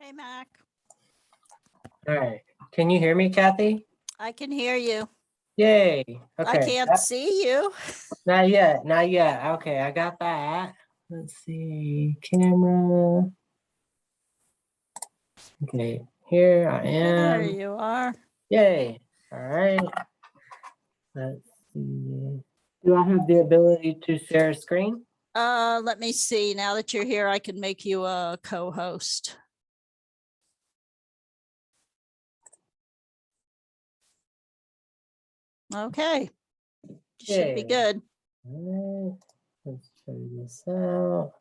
Hey, Mac. All right. Can you hear me, Kathy? I can hear you. Yay. I Okay. can't see you. Not yet. Not yet. Okay, I got that. Let's see. Camera. Okay. Here I There am. you are. Yay. All right. Let's see. Do I have the ability to share a screen? Let me see. Now that you're here, I can make you a co-host. Okay. Should be Yay. good. All right. Let's try this out.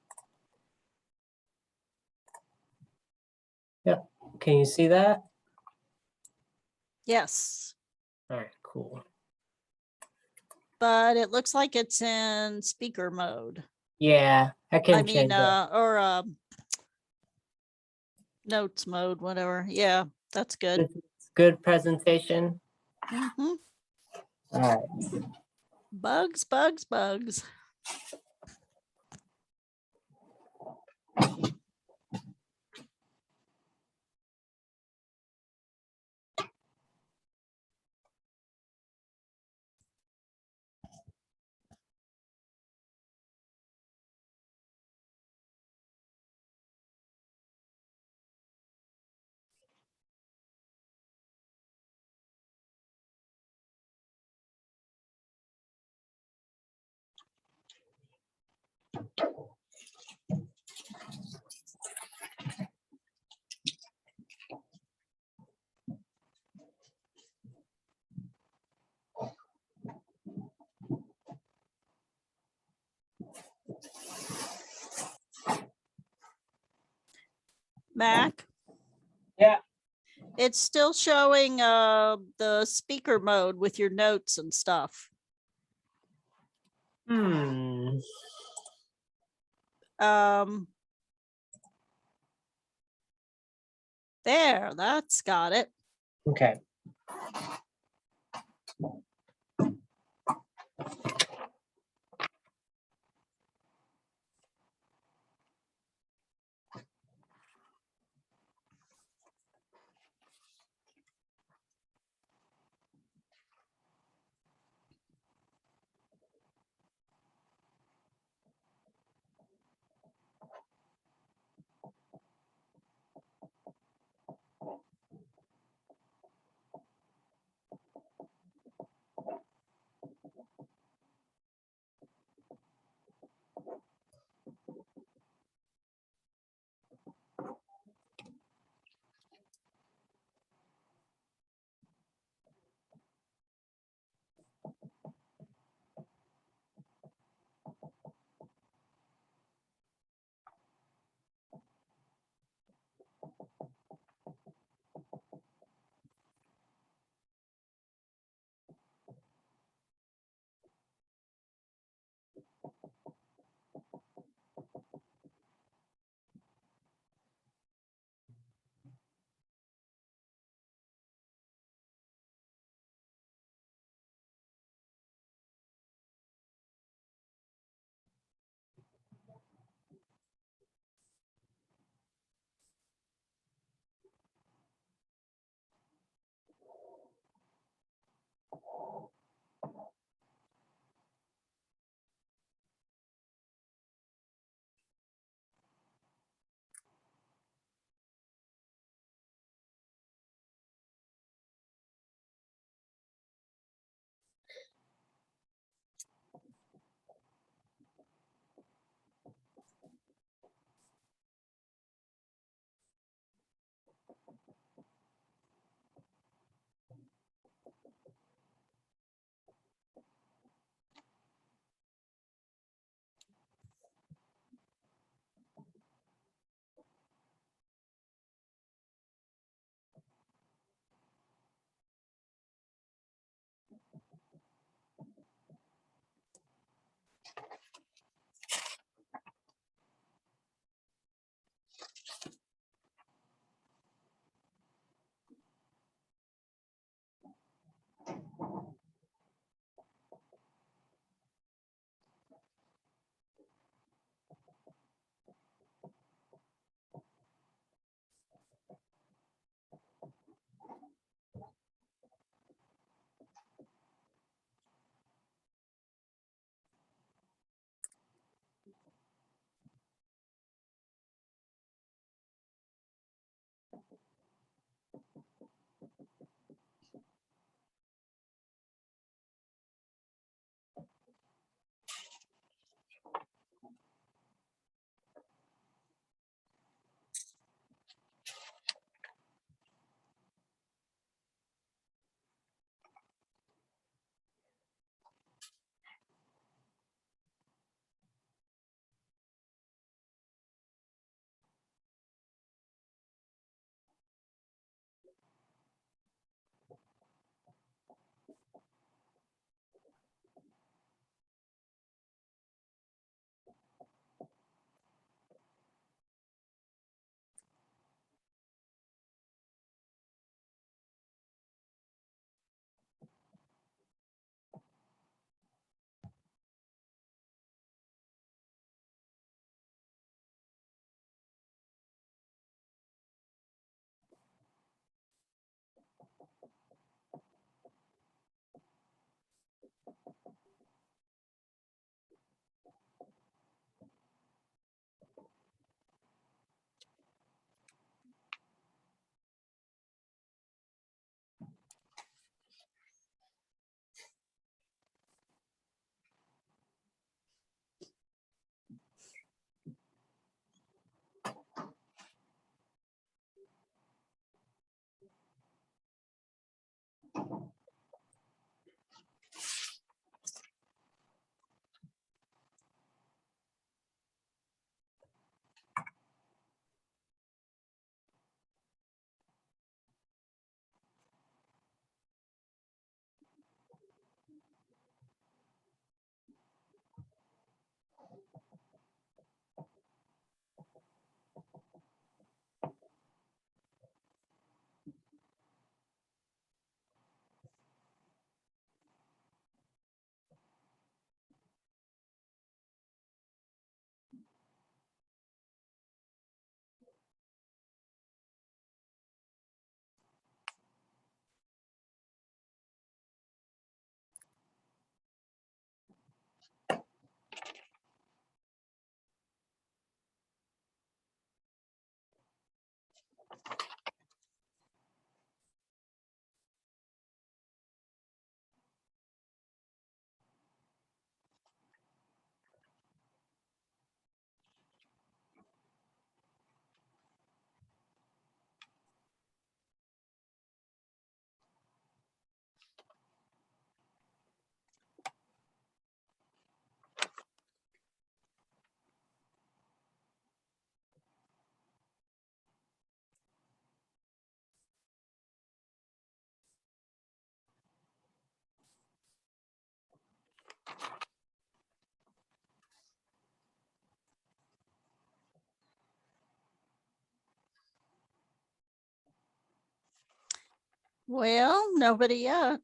Yep. Can you see that? Yes. All right, cool. But it looks like it's in speaker mode. Yeah, I can change it. Or notes mode, whatever. Yeah, that's good. It's good presentation. Mhm. All right. Bugs, bugs, bugs. Mac, Yeah. it's still showing the speaker mode with your notes and stuff. Hmm. There, that's got it. Okay. Well, nobody yet.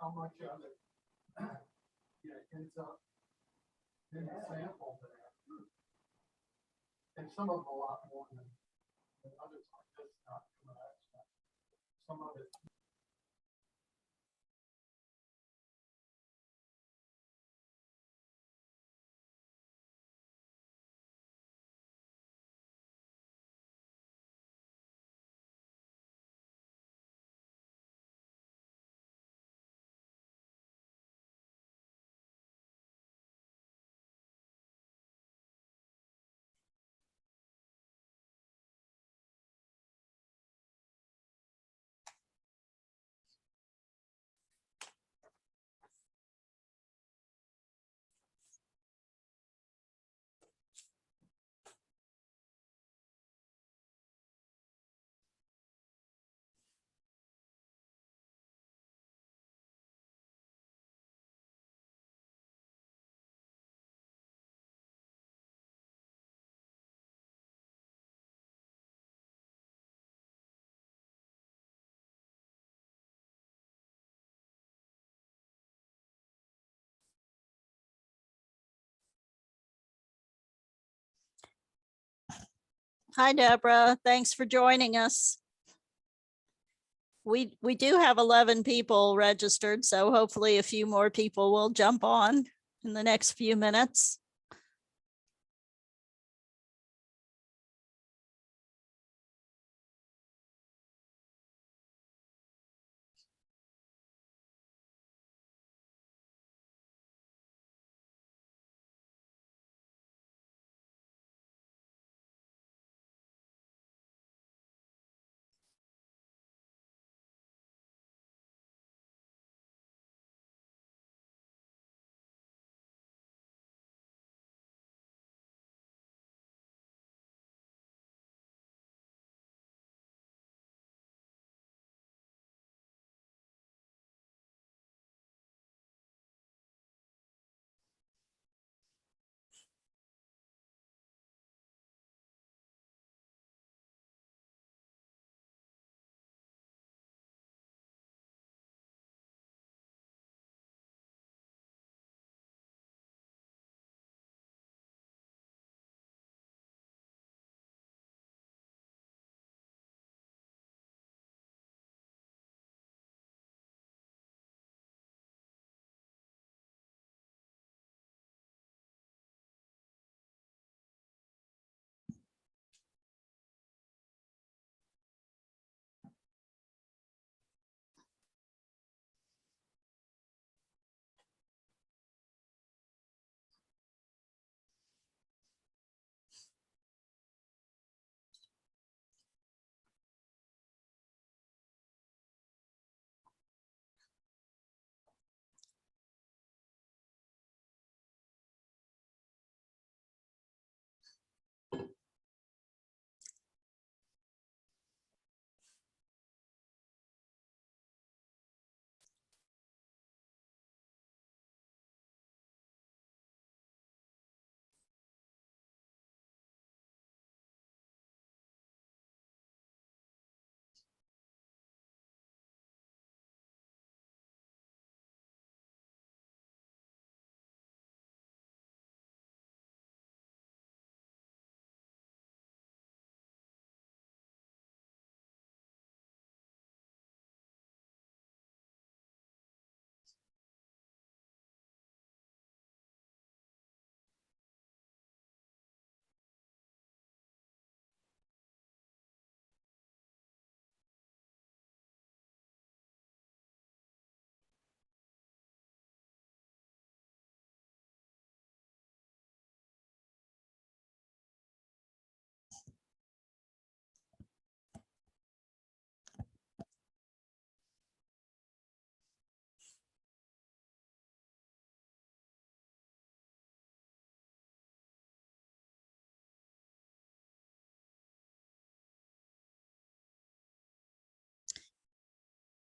How much of it, ends up in the sample there. And some of them a lot more than others, like this, not much. Some of it. Hi, Deborah. Thanks for joining us. We do have 11 people registered, so hopefully a few more people will jump on in the next few minutes.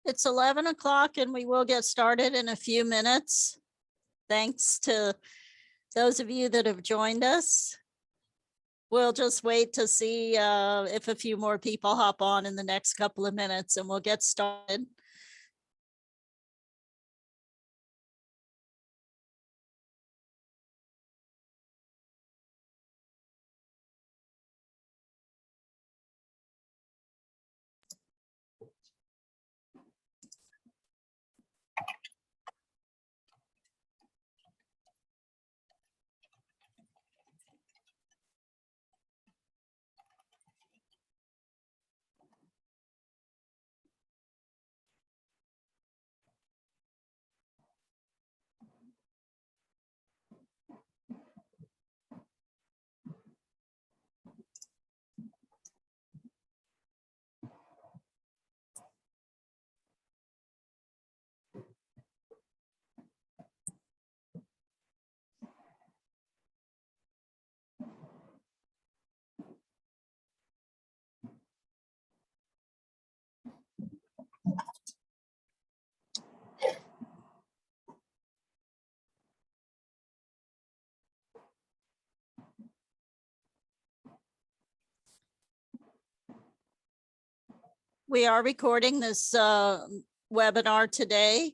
It's 11 o'clock and we will get started in a few minutes. Thanks to those of you that have joined us. We'll just wait to see if a few more people hop on in the next couple of minutes and we'll get started. We are recording this webinar today,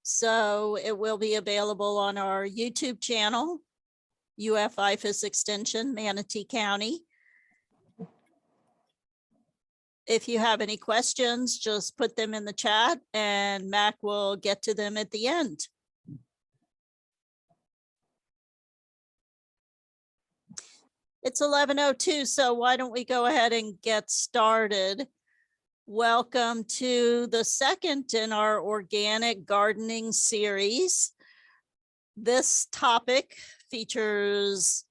so it will be available on our YouTube channel, IFAS Extension, Manatee County. if you have any questions, just put them in the chat and Mac will get to them at the end. It's 11:02, so why don't we go ahead and get started? Welcome to the second in our organic gardening series. This topic features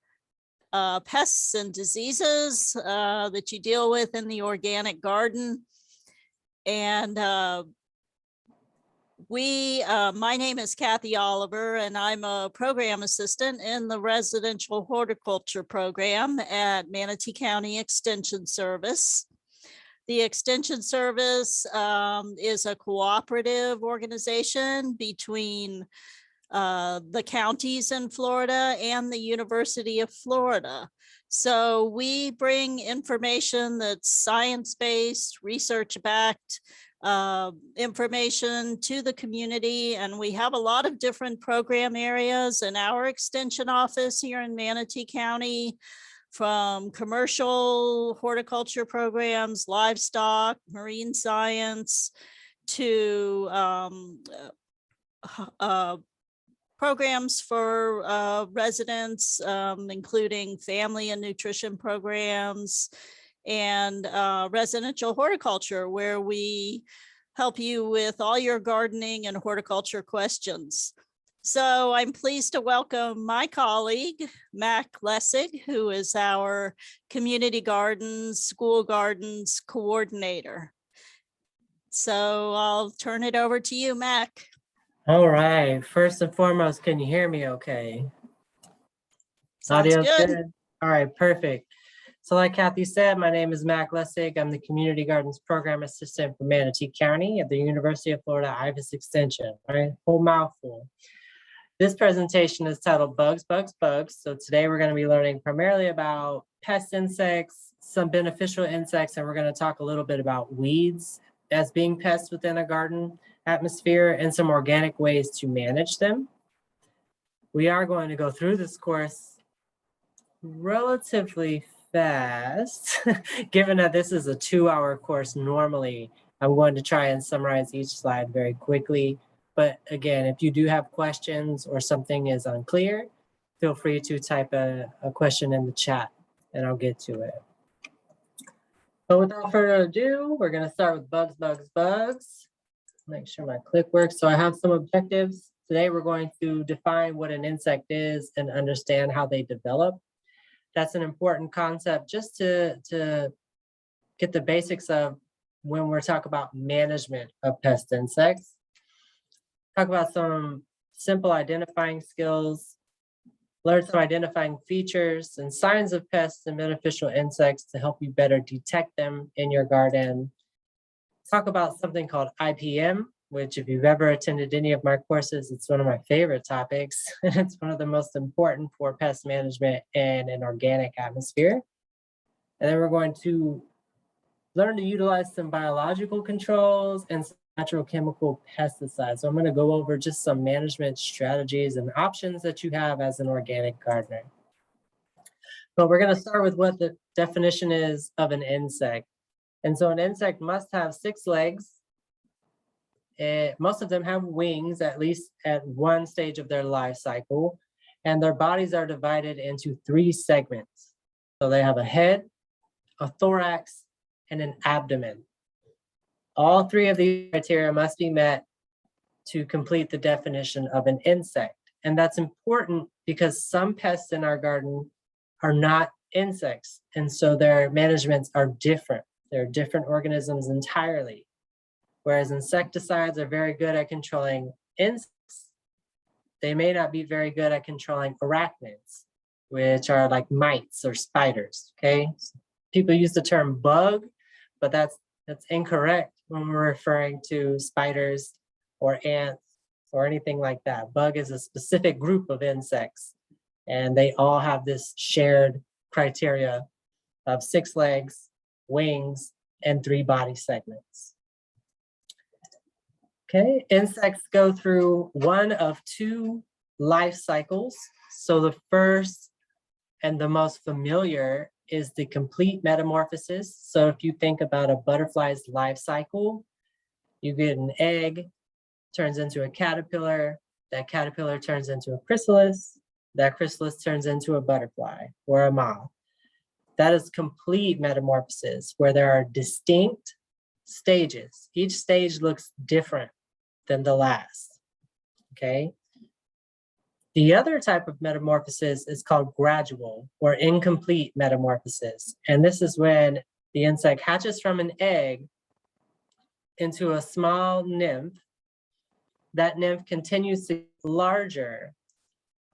pests and diseases that you deal with in the organic garden. And my name is Kathy Oliver, and I'm a program assistant in the residential horticulture program at Manatee County Extension Service. The Extension Service is a cooperative organization between the counties in Florida and the University of Florida. So we bring information that's science-based, research-backed information to the community. And we have a lot of different program areas in our extension office here in Manatee County, from commercial horticulture programs, livestock, marine science, to programs for residents, including family and nutrition programs, and residential horticulture, where we help you with all your gardening and horticulture questions. So I'm pleased to welcome my colleague, Mack Lessig, who is our community gardens, school gardens coordinator. So I'll turn it over to you, Mack. All right. First and foremost, can you hear me okay? Sounds Audio's good. All right, perfect. So like Kathy said, my name is Mack Lessig. I'm the Community Gardens Program Assistant for Manatee County at the University of Florida IFAS Extension. All right, whole mouthful. This presentation is titled Bugs, Bugs, Bugs. So today we're going to be learning primarily about pest insects, some beneficial insects, and we're going to talk a little bit about weeds as being pests within a garden atmosphere and some organic ways to manage them. We are going to go through this course relatively fast, given that this is a 2-hour course. Normally, I'm going to try and summarize each slide very quickly. But again, if you do have questions or something is unclear, feel free to type a question in the chat and I'll get to it. But without further ado, we're going to start with bugs, bugs, bugs. Make sure my click works. So I have some objectives. Today we're going to define what an insect is and understand how they develop. That's an important concept just to get the basics of when we're talking about management of pest insects. Talk about some simple identifying skills, learn some identifying features and signs of pests and beneficial insects to help you better detect them in your garden. Talk about something called IPM, which if you've ever attended any of my courses, it's one of my favorite topics. It's one of the most important for pest management in an organic atmosphere. And then we're going to learn to utilize some biological controls and some natural chemical pesticides. So I'm going to go over just some management strategies and options that you have as an organic gardener. But we're going to start with what the definition is of an insect. And so an insect must have 6 legs. Most of them have wings, at least at one stage of their life cycle. And their bodies are divided into 3 segments. So they have a head, a thorax, and an abdomen. All 3 of these criteria must be met to complete the definition of an insect. And that's important because some pests in our garden are not insects. And so their managements are different. They're different organisms entirely. Whereas insecticides are very good at controlling insects, they may not be very good at controlling arachnids, which are like mites or spiders, okay? People use the term bug, but that's incorrect when we're referring to spiders or ants or anything like that. Bug is a specific group of insects, and they all have this shared criteria of 6 legs, wings, and 3 body segments. Okay, insects go through one of 2 life cycles. So the first and the most familiar is the complete metamorphosis. So if you think about a butterfly's life cycle, you get an egg, turns into a caterpillar, that caterpillar turns into a chrysalis, that chrysalis turns into a butterfly or a moth. That is complete metamorphosis, where there are distinct stages. Each stage looks different than the last, okay? The other type of metamorphosis is called gradual or incomplete metamorphosis. And this is when the insect hatches from an egg into a small nymph. That nymph continues to get larger,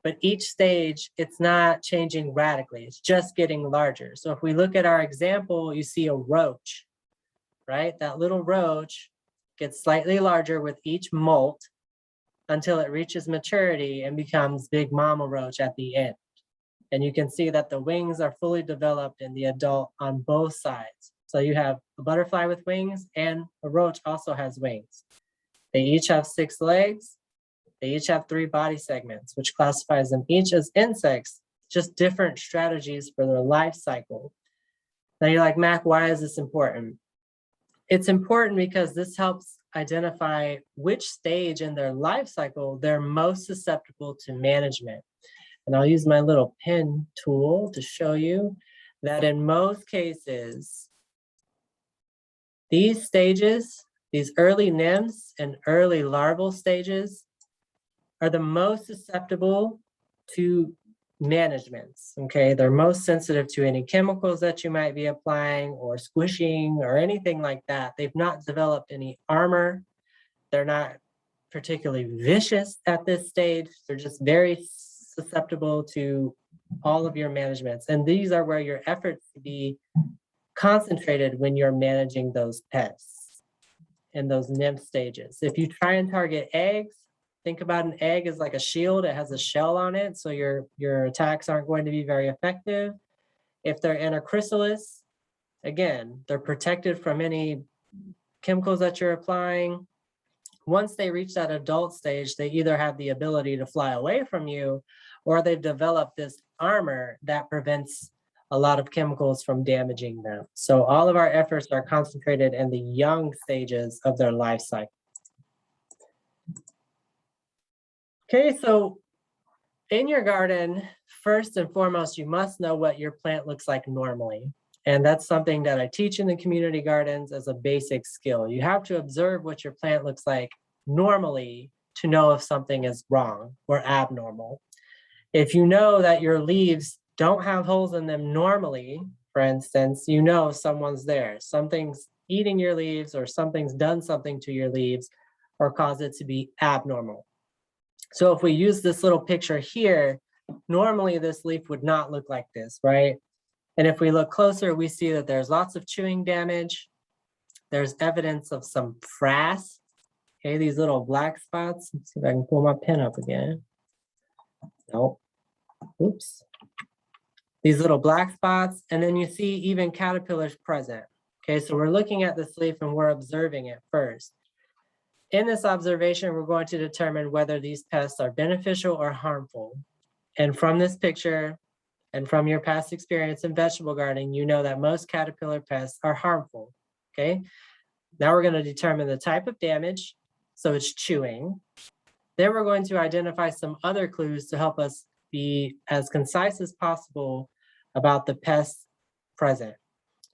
but each stage, it's not changing radically. It's just getting larger. So if we look at our example, you see a roach, right? That little roach gets slightly larger with each molt until it reaches maturity and becomes big mama roach at the end. And you can see that the wings are fully developed in the adult on both sides. So you have a butterfly with wings and a roach also has wings. They each have 6 legs. They each have 3 body segments, which classifies them each as insects, just different strategies for their life cycle. Now you're like, Mack, why is this important? It's important because this helps identify which stage in their life cycle they're most susceptible to management. And I'll use my little pen tool to show you that in most cases, these stages, these early nymphs and early larval stages are the most susceptible to managements, okay? They're most sensitive to any chemicals that you might be applying or squishing or anything like that. They've not developed any armor. They're not particularly vicious at this stage. They're just very susceptible to all of your managements. And these are where your efforts to be concentrated when you're managing those pests in those nymph stages. If you try and target eggs, think about an egg as like a shield. It has a shell on it, so your attacks aren't going to be very effective. If they're in a chrysalis, again, they're protected from any chemicals that you're applying. Once they reach that adult stage, they either have the ability to fly away from you, or they've developed this armor that prevents a lot of chemicals from damaging them. So all of our efforts are concentrated in the young stages of their life cycle. Okay, so in your garden, first and foremost, you must know what your plant looks like normally. And that's something that I teach in the community gardens as a basic skill. You have to observe what your plant looks like normally to know if something is wrong or abnormal. If you know that your leaves don't have holes in them normally, for instance, you know someone's there. Something's eating your leaves or something's done something to your leaves or caused it to be abnormal. So if we use this little picture here, normally this leaf would not look like this, right? And if we look closer, we see that there's lots of chewing damage. There's evidence of some frass. Okay, these little black spots. Let's see if I can pull my pen up again. Nope. Oops. These little black spots, and then you see even caterpillars present. Okay, so we're looking at this leaf and we're observing it first. In this observation, we're going to determine whether these pests are beneficial or harmful. And from this picture, and from your past experience in vegetable gardening, you know that most caterpillar pests are harmful, okay? Now we're gonna determine the type of damage, so it's chewing. Then we're going to identify some other clues to help us be as concise as possible about the pests present.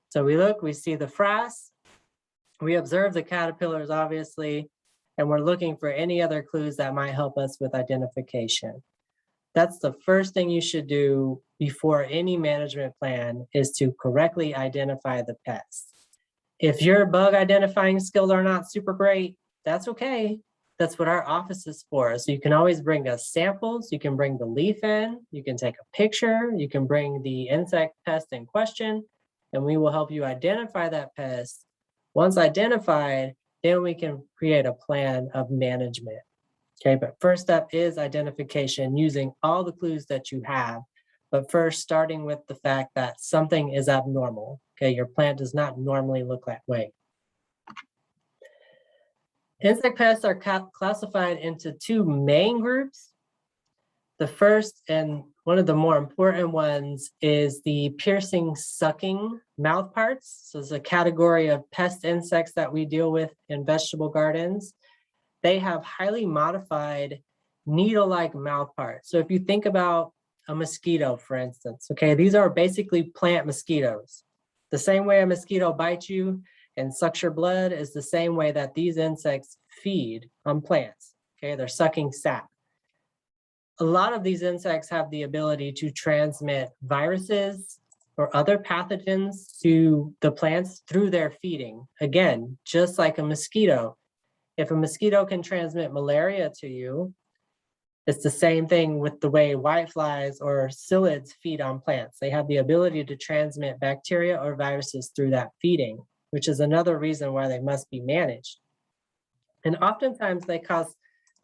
So we look, we see the frass, we observe the caterpillars, obviously, and we're looking for any other clues that might help us with identification. That's the first thing you should do before any management plan, is to correctly identify the pests. If your bug identifying skills are not super great, that's okay. That's what our office is for. So you can always bring us samples. You can bring the leaf in, you can take a picture, you can bring the insect pest in question, and we will help you identify that pest. Once identified, then we can create a plan of management. Okay, but first step is identification using all the clues that you have. But first, starting with the fact that something is abnormal. Okay, your plant does not normally look that way. Insect pests are classified into 2 main groups. The first, and One of the more important ones is the piercing sucking mouth parts. So it's a category of pest insects that we deal with in vegetable gardens. They have highly modified needle-like mouth parts. So if you think about a mosquito, for instance, okay, these are basically plant mosquitoes. The same way a mosquito bites you and sucks your blood is the same way that these insects feed on plants, okay? They're sucking sap. A lot of these insects have the ability to transmit viruses or other pathogens to the plants through their feeding. Again, just like a mosquito. If a mosquito can transmit malaria to you, it's the same thing with the way whiteflies or psyllids feed on plants. They have the ability to transmit bacteria or viruses through that feeding, which is another reason why they must be managed. And oftentimes they cause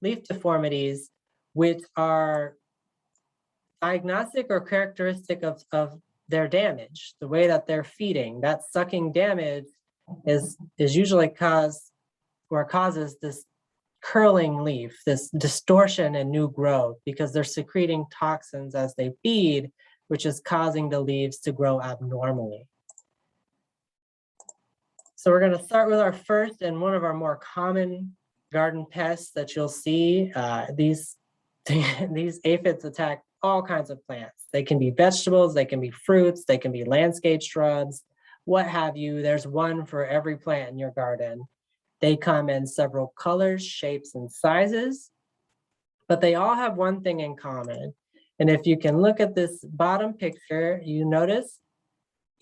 leaf deformities, which are diagnostic or characteristic of their damage, the way that they're feeding. That sucking damage is usually causes this curling leaf, this distortion and new growth, because they're secreting toxins as they feed, which is causing the leaves to grow abnormally. So we're going to start with our first and one of our more common garden pests that you'll see. These aphids attack all kinds of plants. They can be vegetables, they can be fruits, they can be landscape shrubs, what have you. There's one for every plant in your garden. They come in several colors, shapes, and sizes, but they all have one thing in common. And if you can look at this bottom picture, you notice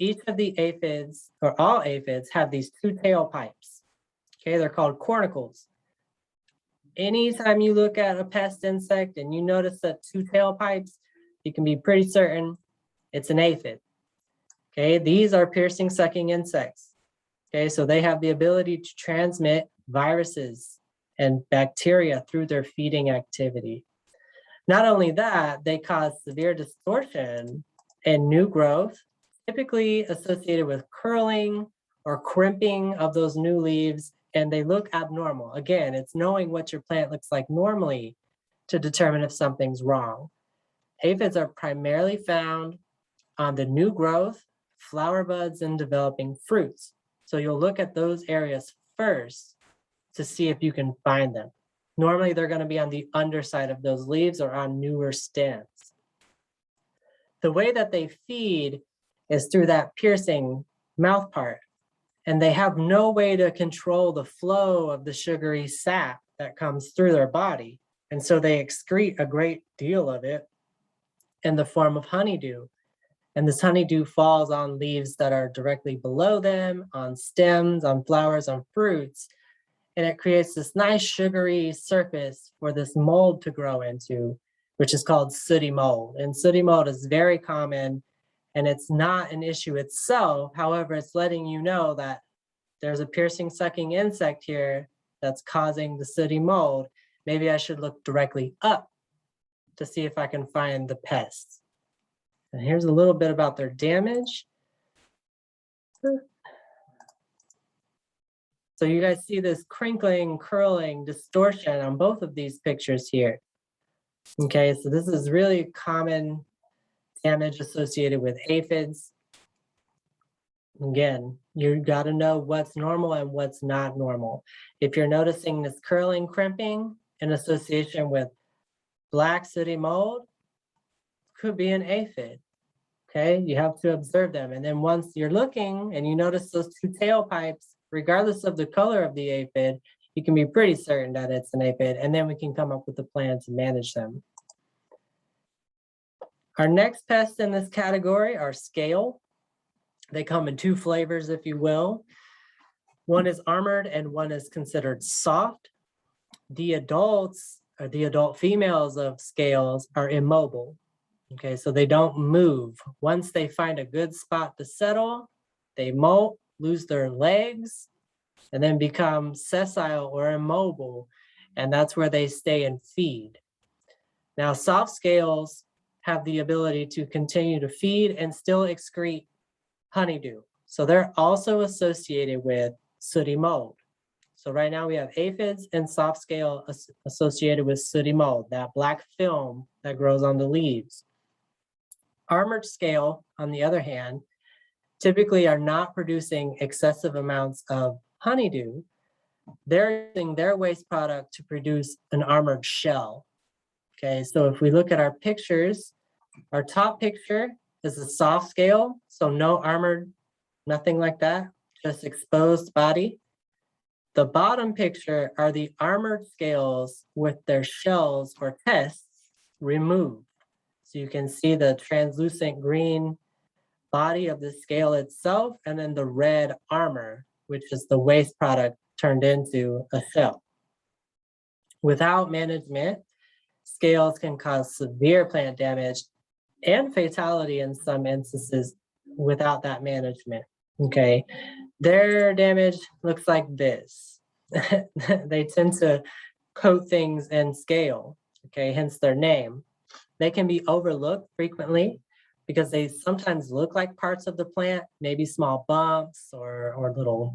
each of the aphids, or all aphids, have these two tailpipes. Okay, they're called cornicles. Anytime you look at a pest insect and you notice that two tailpipes, you can be pretty certain it's an aphid. Okay, these are piercing sucking insects. Okay, so they have the ability to transmit viruses and bacteria through their feeding activity. Not only that, they cause severe distortion and new growth, typically associated with curling or crimping of those new leaves, and they look abnormal. Again, it's knowing what your plant looks like normally to determine if something's wrong. Aphids are primarily found on the new growth, flower buds, and developing fruits. So you'll look at those areas first to see if you can find them. Normally, they're going to be on the underside of those leaves or on newer stems. The way that they feed is through that piercing mouth part, and they have no way to control the flow of the sugary sap that comes through their body. And so they excrete a great deal of it in the form of honeydew. And this honeydew falls on leaves that are directly below them, on stems, on flowers, on fruits. And it creates this nice sugary surface for this mold to grow into, which is called sooty mold. And sooty mold is very common, and it's not an issue itself. However, it's letting you know that there's a piercing sucking insect here that's causing the sooty mold. Maybe I should look directly up to see if I can find the pests. And here's a little bit about their damage. So you guys see this crinkling, curling, distortion on both of these pictures here. Okay, so this is really common damage associated with aphids. Again, you got to know what's normal and what's not normal. If you're noticing this curling, crimping in association with black sooty mold, could be an aphid. Okay, you have to observe them. And then once you're looking and you notice those two tailpipes, regardless of the color of the aphid, you can be pretty certain that it's an aphid, and then we can come up with a plan to manage them. Our next pests in this category are scale. They come in two flavors, if you will. One is armored and one is considered soft. The adults, or the adult females of scales, are immobile. Okay, so they don't move. Once they find a good spot to settle, they molt, lose their legs, and then become sessile or immobile, and that's where they stay and feed. Now, soft scales have the ability to continue to feed and still excrete honeydew. So they're also associated with sooty mold. So right now we have aphids and soft scale associated with sooty mold, that black film that grows on the leaves. Armored scale, on the other hand, typically are not producing excessive amounts of honeydew. They're using their waste product to produce an armored shell. Okay, so if we look at our pictures, our top picture is a soft scale, so no armored, nothing like that, just exposed body. The bottom picture are the armored scales with their shells or tests removed. So you can see the translucent green body of the scale itself, and then the red armor, which is the waste product turned into a shell. Without management, scales can cause severe plant damage and fatality in some instances without that management. Okay, their damage looks like this. They tend to coat things in scale, okay, hence their name. They can be overlooked frequently because they sometimes look like parts of the plant, maybe small bumps or little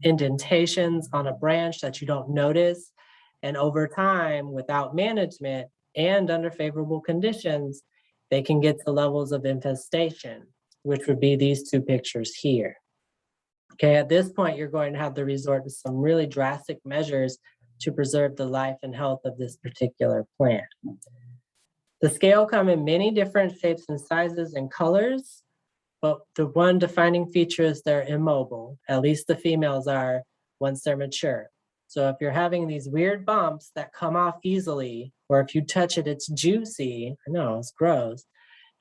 indentations on a branch that you don't notice. And over time, without management and under favorable conditions, they can get to levels of infestation, which would be these two pictures here. Okay, at this point, you're going to have to resort to some really drastic measures to preserve the life and health of this particular plant. The scale come in many different shapes and sizes and colors, but the one defining feature is they're immobile. At least the females are once they're mature. So if you're having these weird bumps that come off easily, or if you touch it, it's juicy, I know it's gross,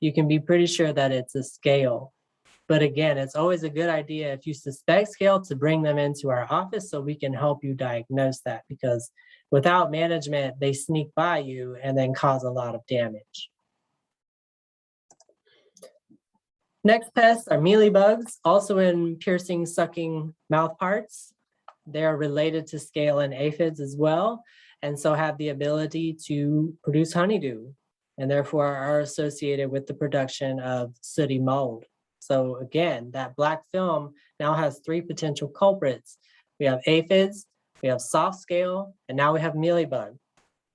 you can be pretty sure that it's a scale. But again, it's always a good idea if you suspect scale to bring them into our office so we can help you diagnose that, because without management, they sneak by you and then cause a lot of damage. Next pests are mealybugs, also in piercing, sucking mouth parts. They're related to scale and aphids as well, and so have the ability to produce honeydew, and therefore are associated with the production of sooty mold. So again, that black film now has three potential culprits. We have aphids, we have soft scale, and now we have mealybug.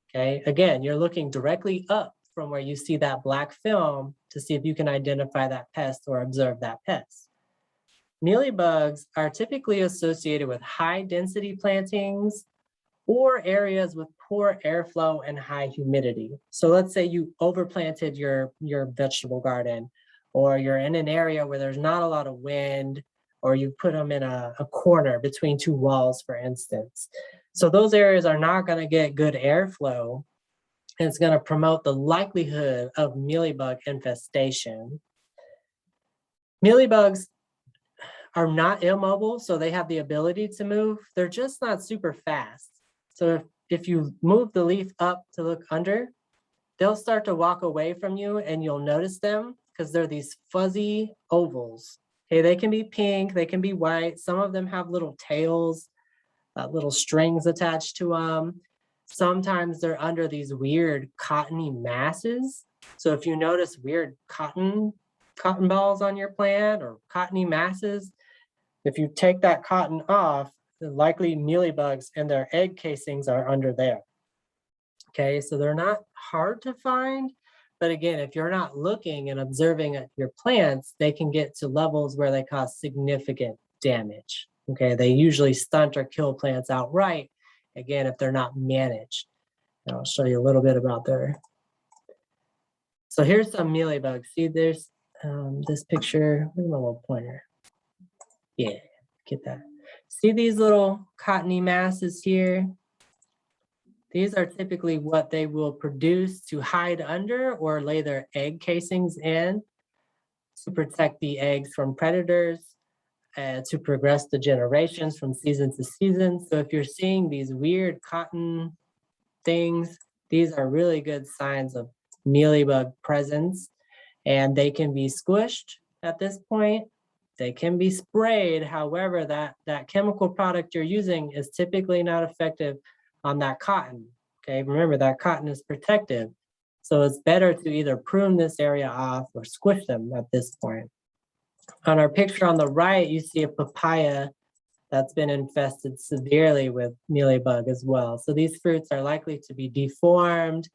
Okay, again, you're looking directly up from where you see that black film to see if you can identify that pest or observe that pest. Mealybugs are typically associated with high density plantings or areas with poor airflow and high humidity. So let's say you overplanted your vegetable garden, or you're in an area where there's not a lot of wind, or you put them in a corner between two walls, for instance. So those areas are not going to get good airflow, and it's going to promote the likelihood of mealybug infestation. Mealybugs are not immobile, so they have the ability to move. They're just not super fast. So if you move the leaf up to look under, they'll start to walk away from you and you'll notice them because they're these fuzzy ovals. Okay, they can be pink, they can be white. Some of them have little tails, little strings attached to them. Sometimes they're under these weird cottony masses. So if you notice weird cotton balls on your plant or cottony masses, if you take that cotton off, likely mealybugs and their egg casings are under there. Okay, so they're not hard to find, but again, if you're not looking and observing at your plants, they can get to levels where they cause significant damage. Okay, they usually stunt or kill plants outright, again, if they're not managed. And I'll show you a little bit about their. So here's some mealybugs. See, there's this picture. Where's my little pointer? Yeah, get that. See these little cottony masses here? These are typically what they will produce to hide under or lay their egg casings in to protect the eggs from predators, to progress the generations from season to season. So if you're seeing these weird cotton things, these are really good signs of mealybug presence, and they can be squished at this point. They can be sprayed. However, that chemical product you're using is typically not effective on that cotton. Okay, remember that cotton is protective. So it's better to either prune this area off or squish them at this point. On our picture on the right, you see a papaya that's been infested severely with mealybug as well. So these fruits are likely to be deformed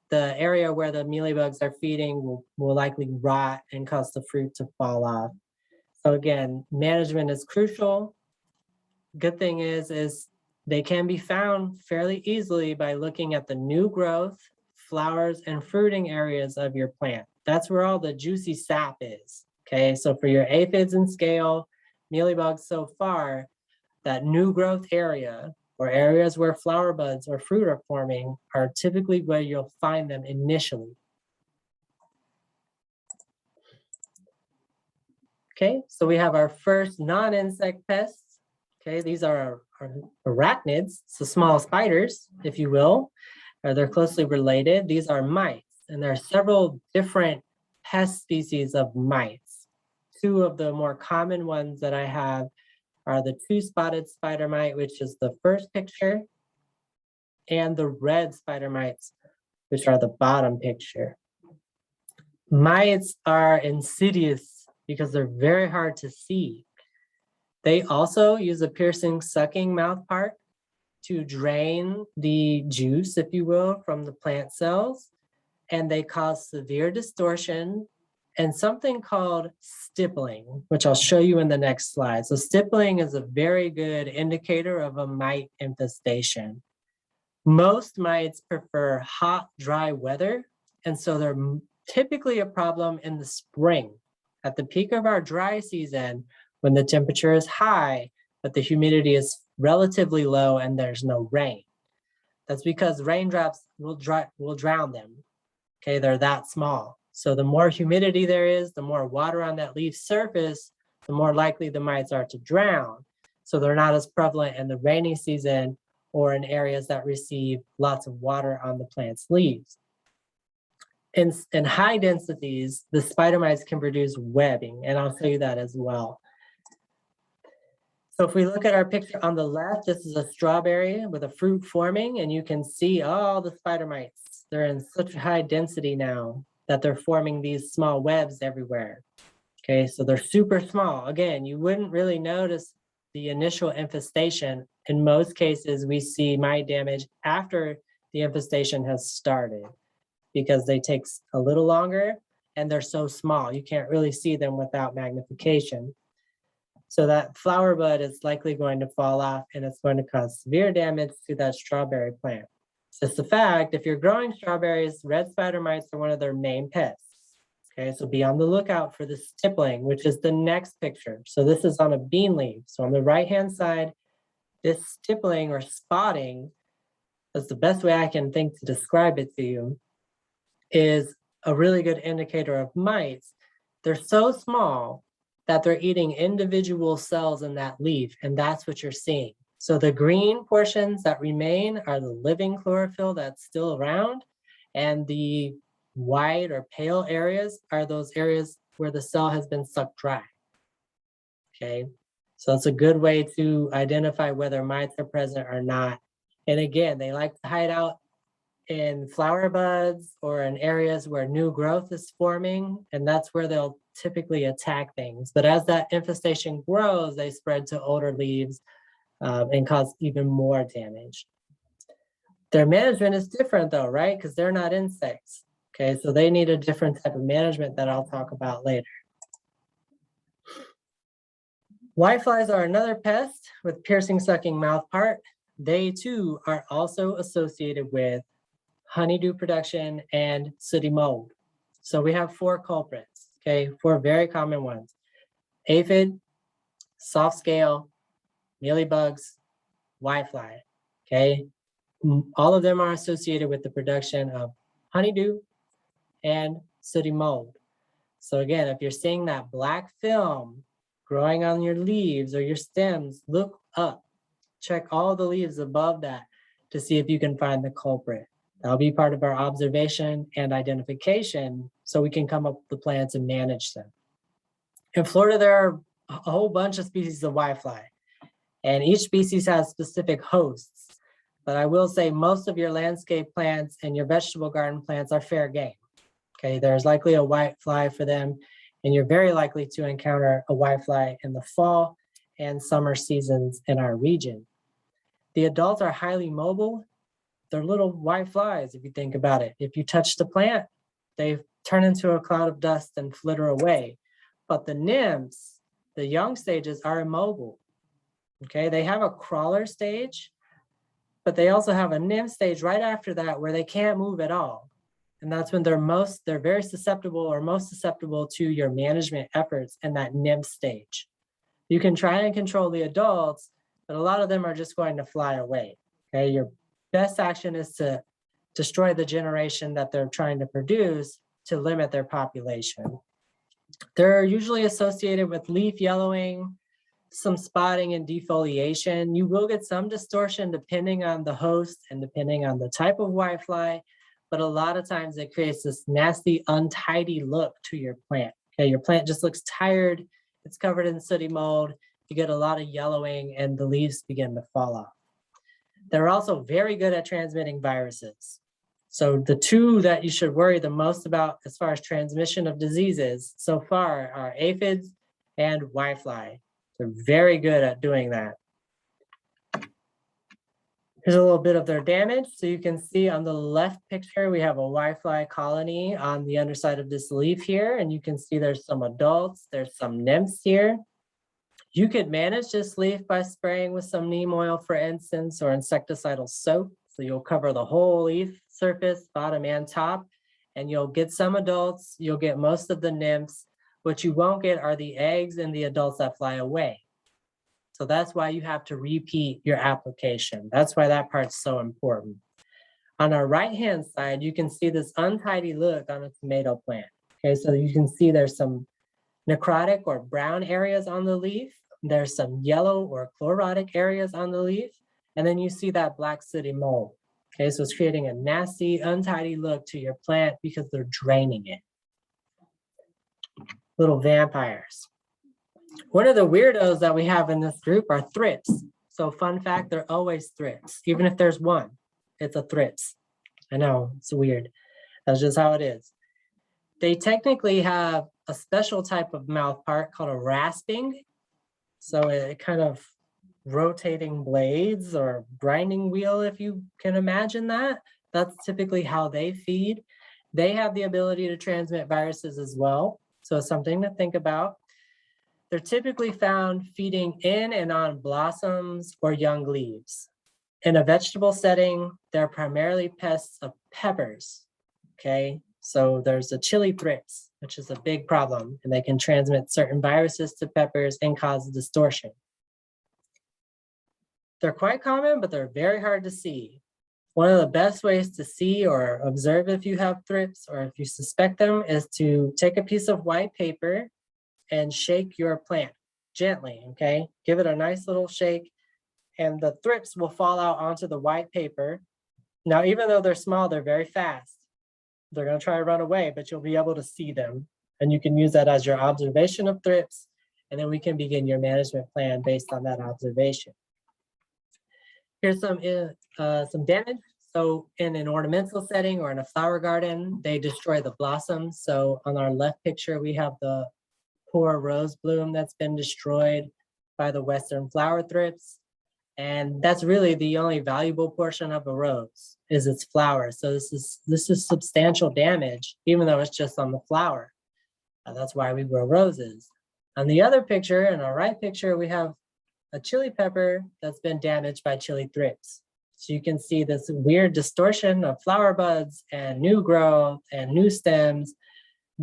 the area where the mealybugs are feeding will likely rot and cause the fruit to fall off. So again, management is crucial. Good thing is they can be found fairly easily by looking at the new growth, flowers, and fruiting areas of your plant. That's where all the juicy sap is. Okay, so for your aphids and scale, mealybugs so far, that new growth area or areas where flower buds or fruit are forming are typically where you'll find them initially. Okay, so we have our first non-insect pests. Okay, these are our arachnids, so small spiders, if you will. They're closely related. These are mites, and there are several different pest species of mites. Two of the more common ones that I have are the two-spotted spider mite, which is the first picture, and the red spider mites, which are the bottom picture. Mites are insidious because they're very hard to see. They also use a piercing, sucking mouth part to drain the juice, if you will, from the plant cells, and they cause severe distortion and something called stippling, which I'll show you in the next slide. So stippling is a very good indicator of a mite infestation. Most mites prefer hot, dry weather, and so they're typically a problem in the spring. At the peak of our dry season, when the temperature is high, but the humidity is relatively low and there's no rain. That's because raindrops will drown them. Okay, they're that small. So the more humidity there is, the more water on that leaf surface, the more likely the mites are to drown. So they're not as prevalent in the rainy season or in areas that receive lots of water on the plant's leaves. In high densities, the spider mites can produce webbing, and I'll show you that as well. So if we look at our picture on the left, this is a strawberry with a fruit forming, and you can see all the spider mites. They're in such high density now that they're forming these small webs everywhere. Okay, so they're super small. Again, you wouldn't really notice the initial infestation. In most cases, we see mite damage after the infestation has started because they take a little longer and they're so small. You can't really see them without magnification. So that flower bud is likely going to fall off and it's going to cause severe damage to that strawberry plant. It's just a fact, if you're growing strawberries, red spider mites are one of their main pests. Okay, so be on the lookout for the stippling, which is the next picture. So this is on a bean leaf. So on the right-hand side, this stippling or spotting, that's the best way I can think to describe it to you, is a really good indicator of mites. They're so small that they're eating individual cells in that leaf, and that's what you're seeing. So the green portions that remain are the living chlorophyll that's still around, and the white or pale areas are those areas where the cell has been sucked dry. Okay, so it's a good way to identify whether mites are present or not. And again, they like to hide out in flower buds or in areas where new growth is forming, and that's where they'll typically attack things. But as that infestation grows, they spread to older leaves and cause even more damage. Their management is different though, right? Because they're not insects. Okay, so they need a different type of management that I'll talk about later. Whiteflies are another pest with piercing, sucking mouth part. They too are also associated with honeydew production and sooty mold. So we have 4 culprits, okay, 4 very common ones: aphid, soft scale, mealybugs, whitefly, okay? All of them are associated with the production of honeydew and sooty mold. So again, if you're seeing that black film growing on your leaves or your stems, look up, check all the leaves above that to see if you can find the culprit. That'll be part of our observation and identification so we can come up with the plants and manage them. In Florida, there are a whole bunch of species of whitefly, and each species has specific hosts. But I will say most of your landscape plants and your vegetable garden plants are fair game. Okay, there's likely a whitefly for them, and you're very likely to encounter a whitefly in the fall and summer seasons in our region. The adults are highly mobile, They're little white flies, if you think about it. If you touch the plant, they turn into a cloud of dust and flitter away. But the nymphs, the young stages, are immobile. Okay, they have a crawler stage, but they also have a nymph stage right after that where they can't move at all. And that's when they're very susceptible or most susceptible to your management efforts in that nymph stage. You can try and control the adults, but a lot of them are just going to fly away. Okay, your best action is to destroy the generation that they're trying to produce to limit their population. They're usually associated with leaf yellowing, some spotting and defoliation. You will get some distortion depending on the host and depending on the type of whitefly, but a lot of times it creates this nasty, untidy look to your plant. Okay, your plant just looks tired, it's covered in sooty mold, you get a lot of yellowing and the leaves begin to fall off. They're also very good at transmitting viruses. So the two that you should worry the most about as far as transmission of diseases so far are aphids and whitefly. They're very good at doing that. Here's a little bit of their damage. So you can see on the left picture, we have a whitefly colony on the underside of this leaf here. And you can see there's some adults, there's some nymphs here. You could manage this leaf by spraying with some neem oil, for instance, or insecticidal soap. So you'll cover the whole leaf surface, bottom and top, and you'll get some adults, you'll get most of the nymphs. What you won't get are the eggs and the adults that fly away. So that's why you have to repeat your application. That's why that part's so important. On our right-hand side, you can see this untidy look on a tomato plant. Okay, so you can see there's some necrotic or brown areas on the leaf. There's some yellow or chlorotic areas on the leaf. And then you see that black sooty mold. Okay, so it's creating a nasty, untidy look to your plant because they're draining it. Little vampires. One of the weirdos that we have in this group are thrips. So fun fact, they're always thrips. Even if there's one, it's a thrips. I know, it's weird. That's just how it is. They technically have a special type of mouth part called a rasping. So it kind of rotating blades or grinding wheel, if you can imagine that. That's typically how they feed. They have the ability to transmit viruses as well. So it's something to think about. They're typically found feeding in and on blossoms or young leaves. In a vegetable setting, they're primarily pests of peppers, okay? So there's the chili thrips, which is a big problem, and they can transmit certain viruses to peppers and cause distortion. They're quite common, but they're very hard to see. One of the best ways to see or observe if you have thrips or if you suspect them is to take a piece of white paper and shake your plant gently, okay? Give it a nice little shake and the thrips will fall out onto the white paper. Now, even though they're small, they're very fast. They're gonna try to run away, but you'll be able to see them. And you can use that as your observation of thrips, and then we can begin your management plan based on that observation. Here's some damage. So in an ornamental setting or in a flower garden, they destroy the blossoms. So on our left picture, we have the poor rose bloom that's been destroyed by the Western flower thrips. And that's really the only valuable portion of a rose is its flower. So this is substantial damage, even though it's just on the flower. That's why we grow roses. On the other picture, in our right picture, we have a chili pepper that's been damaged by chili thrips. So you can see this weird distortion of flower buds and new growth and new stems,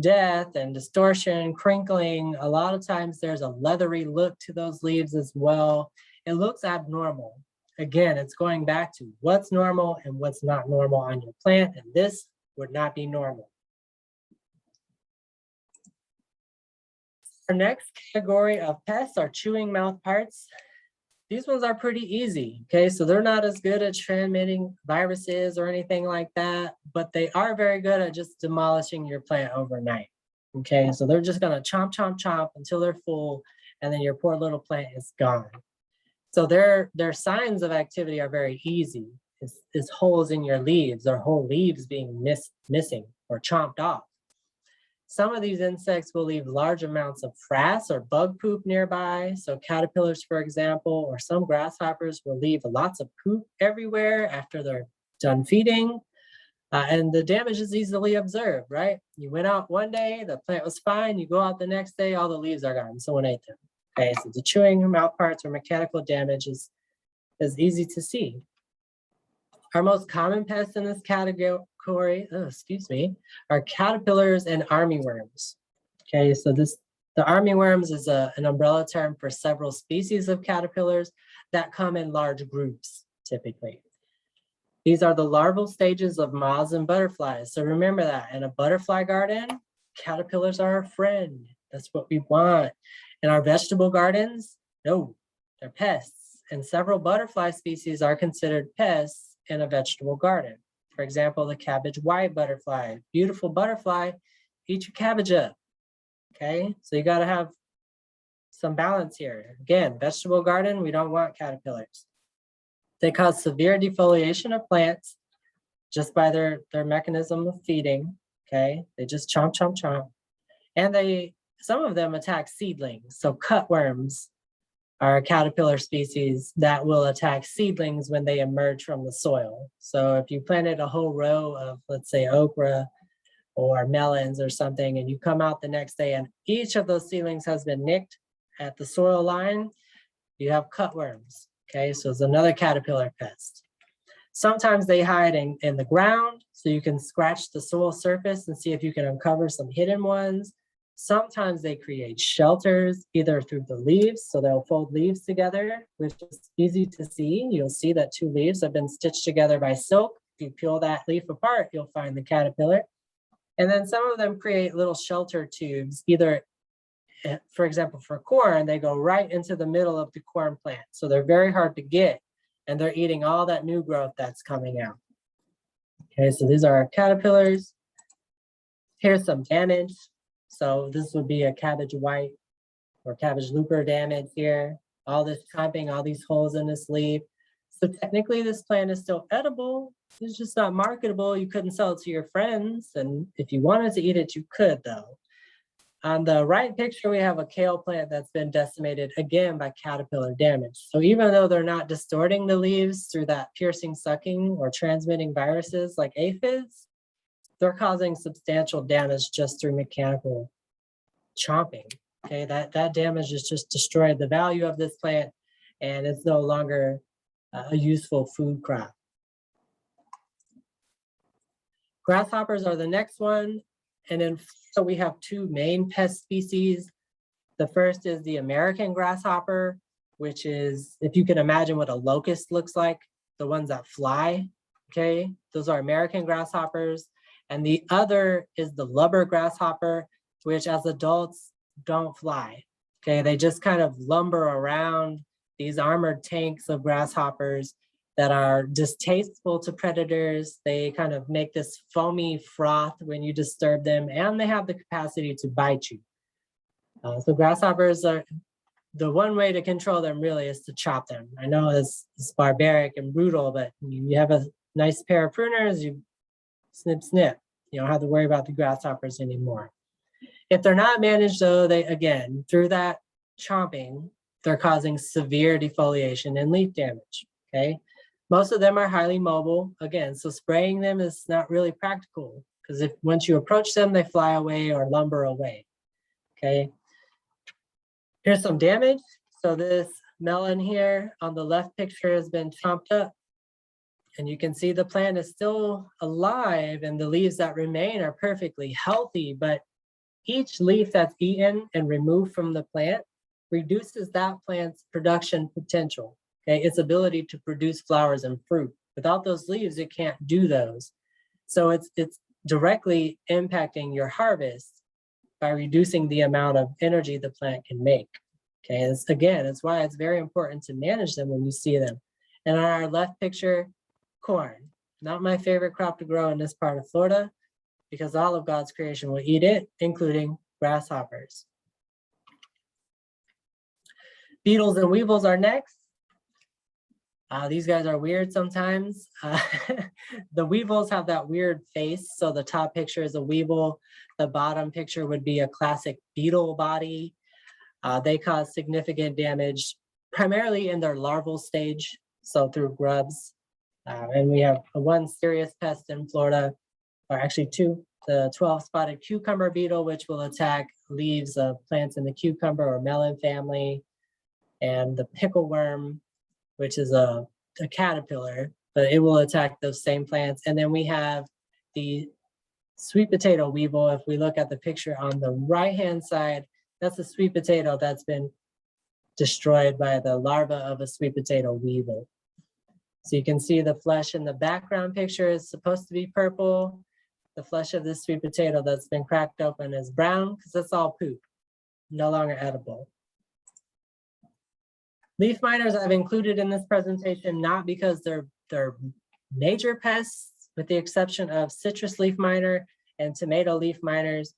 death and distortion, crinkling. A lot of times there's a leathery look to those leaves as well. It looks abnormal. Again, it's going back to what's normal and what's not normal on your plant, and this would not be normal. Our next category of pests are chewing mouth parts. These ones are pretty easy, okay? So they're not as good at transmitting viruses or anything like that, but they are very good at just demolishing your plant overnight, okay? So they're just gonna chomp, chomp, chomp until they're full, and then your poor little plant is gone. So their signs of activity are very easy. It's holes in your leaves or whole leaves being missing or chomped off. Some of these insects will leave large amounts of frass or bug poop nearby. So caterpillars, for example, or some grasshoppers will leave lots of poop everywhere after they're done feeding. And the damage is easily observed, right? You went out one day, the plant was fine. You go out the next day, all the leaves are gone. Someone ate them. Okay, so the chewing, mouth parts, or mechanical damage is easy to see. Our most common pests in this category, are caterpillars and armyworms. Okay, so the armyworms is an umbrella term for several species of caterpillars that come in large groups, typically. These are the larval stages of moths and butterflies. So remember that in a butterfly garden, caterpillars are our friend. That's what we want. In our vegetable gardens, no, they're pests. And several butterfly species are considered pests in a vegetable garden. For example, the cabbage white butterfly, beautiful butterfly, eat your cabbage up. Okay, so you gotta have some balance here. Again, vegetable garden, we don't want caterpillars. They cause severe defoliation of plants just by their mechanism of feeding, okay? They just chomp, chomp, chomp. And some of them attack seedlings. So cutworms are a caterpillar species that will attack seedlings when they emerge from the soil. So if you planted a whole row of, let's say, okra or melons or something, and you come out the next day and each of those seedlings has been nicked at the soil line, you have cutworms. Okay, so it's another caterpillar pest. Sometimes they hide in the ground, so you can scratch the soil surface and see if you can uncover some hidden ones. Sometimes they create shelters, either through the leaves, so they'll fold leaves together, which is easy to see. You'll see that two leaves have been stitched together by silk. If you peel that leaf apart, you'll find the caterpillar. And then some of them create little shelter tubes, either for example, for corn, they go right into the middle of the corn plant. So they're very hard to get, and they're eating all that new growth that's coming out. Okay, so these are our caterpillars. Here's some damage. So this would be a cabbage white or cabbage looper damage here. All this chomping, all these holes in this leaf. So technically this plant is still edible. It's just not marketable. You couldn't sell it to your friends. And if you wanted to eat it, you could though. On the right picture, we have a kale plant that's been decimated again by caterpillar damage. So even though they're not distorting the leaves through that piercing sucking or transmitting viruses like aphids, they're causing substantial damage just through mechanical chomping. Okay, that damage has just destroyed the value of this plant and it's no longer a useful food crop. Grasshoppers are the next one. And then so we have two main pest species. The first is the American grasshopper, which is, if you can imagine what a locust looks like, the ones that fly, okay? Those are American grasshoppers. And the other is the lubber grasshopper, which as adults don't fly, okay? They just kind of lumber around these armored tanks of grasshoppers that are distasteful to predators. They kind of make this foamy froth when you disturb them, and they have the capacity to bite you. So grasshoppers are, the one way to control them really is to chop them. I know it's barbaric and brutal, but you have a nice pair of pruners, you snip, snip. You don't have to worry about the grasshoppers anymore. If they're not managed though, they, again, through that chomping, they're causing severe defoliation and leaf damage, okay? Most of them are highly mobile, again, so spraying them is not really practical because if once you approach them, they fly away or lumber away, okay? Here's some damage. So this melon here on the left picture has been chomped up and you can see the plant is still alive and the leaves that remain are perfectly healthy, but each leaf that's eaten and removed from the plant reduces that plant's production potential. Okay, its ability to produce flowers and fruit. Without those leaves, it can't do those. So it's directly impacting your harvest by reducing the amount of energy the plant can make. Okay, it's why it's very important to manage them when you see them. And on our left picture, corn. Not my favorite crop to grow in this part of Florida because all of God's creation will eat it, including grasshoppers. Beetles and weevils are next. These guys are weird sometimes. The weevils have that weird face. So the top picture is a weevil. The bottom picture would be a classic beetle body. They cause significant damage, primarily in their larval stage, so through grubs. And we have one serious pest in Florida, or actually two, the 12-spotted cucumber beetle, which will attack leaves of plants in the cucumber or melon family, and the pickle worm, which is a caterpillar, but it will attack those same plants. And then we have the sweet potato weevil. If we look at the picture on the right-hand side, that's a sweet potato that's been destroyed by the larva of a sweet potato weevil. So you can see the flesh in the background picture is supposed to be purple. The flesh of this sweet potato that's been cracked open is brown because that's all poop, no longer edible. Leaf miners I've included in this presentation, not because they're major pests, with the exception of citrus leaf miner and tomato leaf miners,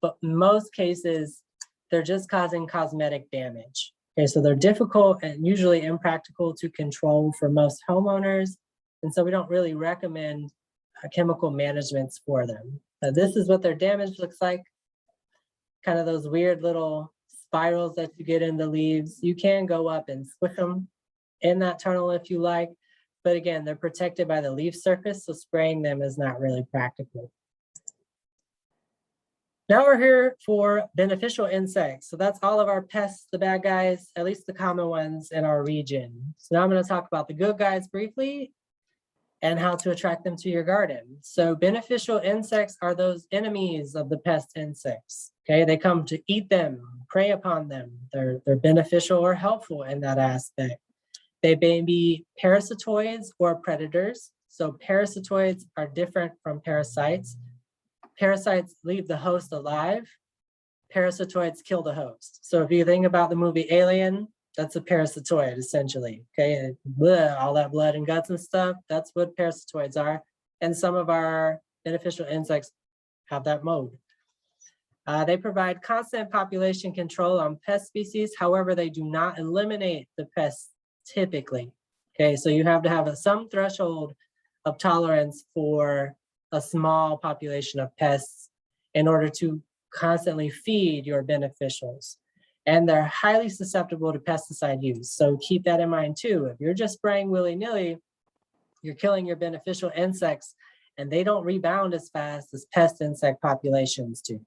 but in most cases, they're just causing cosmetic damage. Okay, so they're difficult and usually impractical to control for most homeowners. And so we don't really recommend chemical managements for them. This is what their damage looks like. Kind of those weird little spirals that you get in the leaves. You can go up and squish them in that tunnel if you like. But again, they're protected by the leaf surface, so spraying them is not really practical. Now we're here for beneficial insects. So that's all of our pests, the bad guys, at least the common ones in our region. So now I'm going to talk about the good guys briefly and how to attract them to your garden. So beneficial insects are those enemies of the pest insects. Okay, they come to eat them, prey upon them. They're beneficial or helpful in that aspect. They may be parasitoids or predators. So parasitoids are different from parasites. Parasites leave the host alive. Parasitoids kill the host. So if you think about the movie Alien, that's a parasitoid essentially, okay? And all that blood and guts and stuff, that's what parasitoids are. And some of our beneficial insects have that mode. They provide constant population control on pest species. However, they do not eliminate the pests typically. Okay, so you have to have some threshold of tolerance for a small population of pests in order to constantly feed your beneficials. And they're highly susceptible to pesticide use. So keep that in mind too. If you're just spraying willy-nilly, you're killing your beneficial insects and they don't rebound as fast as pest insect populations do.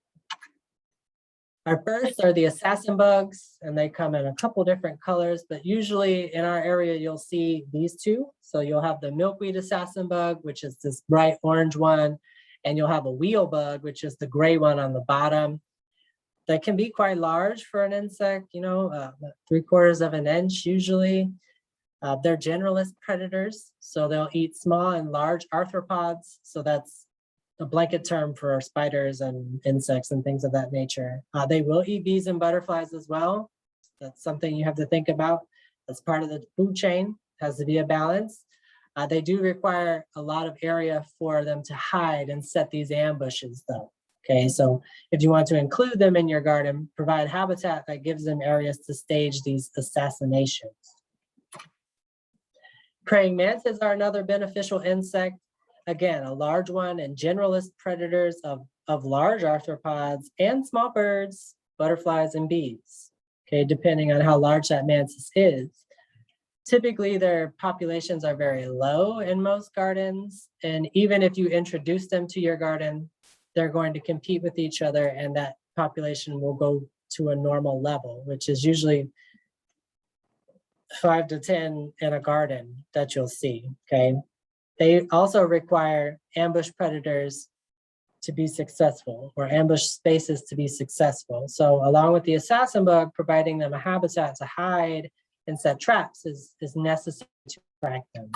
Our first are the assassin bugs, and they come in a couple different colors, but usually in our area, you'll see these two. So you'll have the milkweed assassin bug, which is this bright orange one, and you'll have a wheel bug, which is the gray one on the bottom. That can be quite large for an insect, 3/4 of an inch usually. They're generalist predators, so they'll eat small and large arthropods. So that's a blanket term for spiders and insects and things of that nature. They will eat bees and butterflies as well. That's something you have to think about. As part of the food chain, has to be a balance. They do require a lot of area for them to hide and set these ambushes though. Okay, so if you want to include them in your garden, provide habitat that gives them areas to stage these assassinations. Praying mantids are another beneficial insect. Again, a large one and generalist predators of large arthropods and small birds, butterflies, and bees, okay, depending on how large that mantis is. Typically, their populations are very low in most gardens, and even if you introduce them to your garden, they're going to compete with each other, and that population will go to a normal level, which is usually 5 to 10 in a garden that you'll see, okay? They also require ambush predators to be successful, or ambush spaces to be successful. So along with the assassin bug, providing them a habitat to hide and set traps is necessary to track them.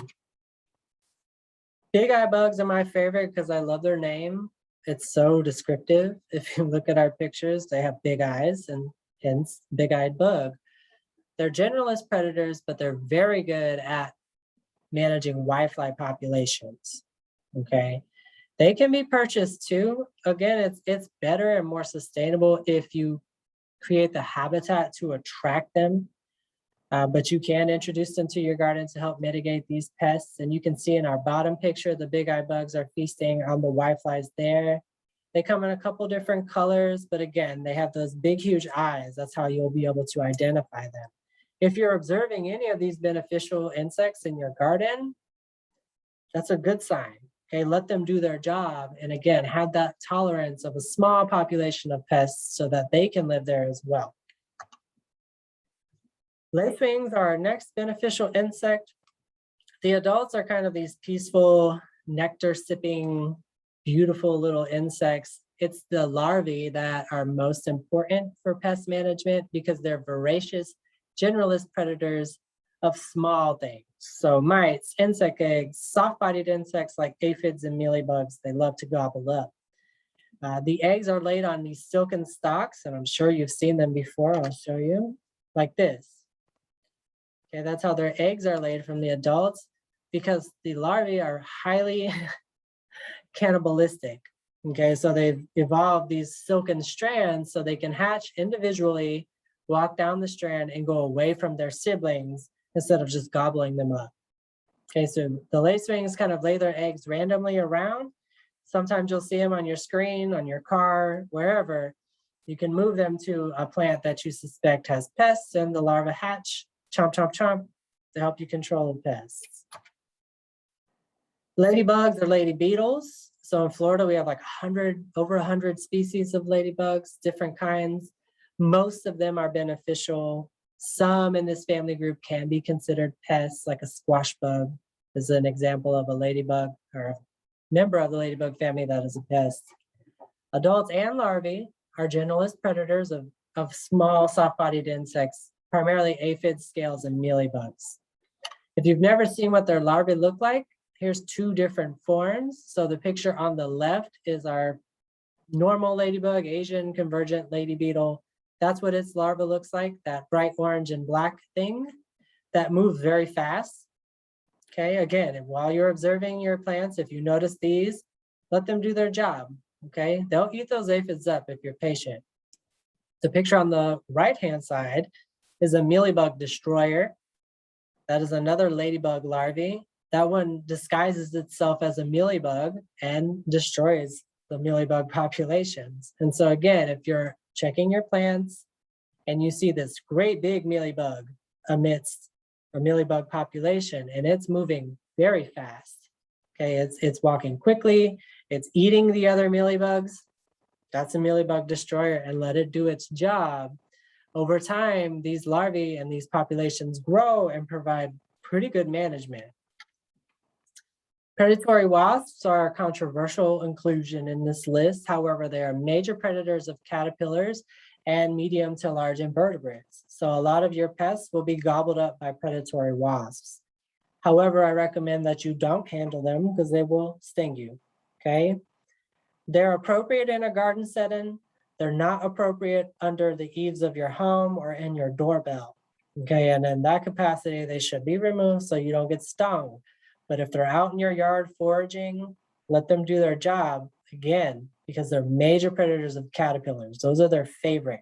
Big eye bugs are my favorite because I love their name. It's so descriptive. If you look at our pictures, they have big eyes and hence big-eyed bug. They're generalist predators, but they're very good at managing whitefly populations, okay? They can be purchased too. Again, it's better and more sustainable if you create the habitat to attract them, but you can introduce them to your garden to help mitigate these pests. And you can see in our bottom picture, the big eye bugs are feasting on the whiteflies there. They come in a couple different colors, but again, they have those big, huge eyes. That's how you'll be able to identify them. If you're observing any of these beneficial insects in your garden, That's a good sign. Okay, let them do their job. And again, have that tolerance of a small population of pests so that they can live there as well. Lacewings are our next beneficial insect. The adults are kind of these peaceful, nectar sipping, beautiful little insects. It's the larvae that are most important for pest management because they're voracious, generalist predators of small things. So mites, insect eggs, soft-bodied insects like aphids and mealybugs, they love to gobble up. The eggs are laid on these silken stalks, and I'm sure you've seen them before. I'll show you, like this. Okay, that's how their eggs are laid from the adults because the larvae are highly cannibalistic. Okay, so they've evolved these silken strands so they can hatch individually, walk down the strand and go away from their siblings instead of just gobbling them up. Okay, so the lacewings kind of lay their eggs randomly around. Sometimes you'll see them on your screen, on your car, wherever. You can move them to a plant that you suspect has pests and the larvae hatch, chomp, chomp, chomp, to help you control the pests. Ladybugs are lady beetles. So in Florida, we have like over 100 species of ladybugs, different kinds. Most of them are beneficial. Some in this family group can be considered pests, like a squash bug is an example of a ladybug or a member of the ladybug family that is a pest. Adults and larvae are generalist predators of small soft-bodied insects, primarily aphids, scales, and mealybugs. If you've never seen what their larvae look like, here's two different forms. So the picture on the left is our normal ladybug, Asian convergent lady beetle. That's what its larva looks like, that bright orange and black thing that moves very fast. Okay, again, while you're observing your plants, if you notice these, let them do their job. Okay, they'll eat those aphids up if you're patient. The picture on the right-hand side is a mealybug destroyer. That is another ladybug larvae. That one disguises itself as a mealybug and destroys the mealybug populations. And so again, if you're checking your plants and you see this great big mealybug amidst a mealybug population and it's moving very fast, okay, it's walking quickly, it's eating the other mealybugs, that's a mealybug destroyer, and let it do its job. Over time, these larvae and these populations grow and provide pretty good management. Predatory wasps are a controversial inclusion in this list. However, they are major predators of caterpillars and medium to large invertebrates. So a lot of your pests will be gobbled up by predatory wasps. However, I recommend that you don't handle them because they will sting you, okay? They're appropriate in a garden setting. They're not appropriate under the eaves of your home or in your doorbell, okay? And in that capacity, they should be removed so you don't get stung. But if they're out in your yard foraging, let them do their job, again, because they're major predators of caterpillars. Those are their favorite.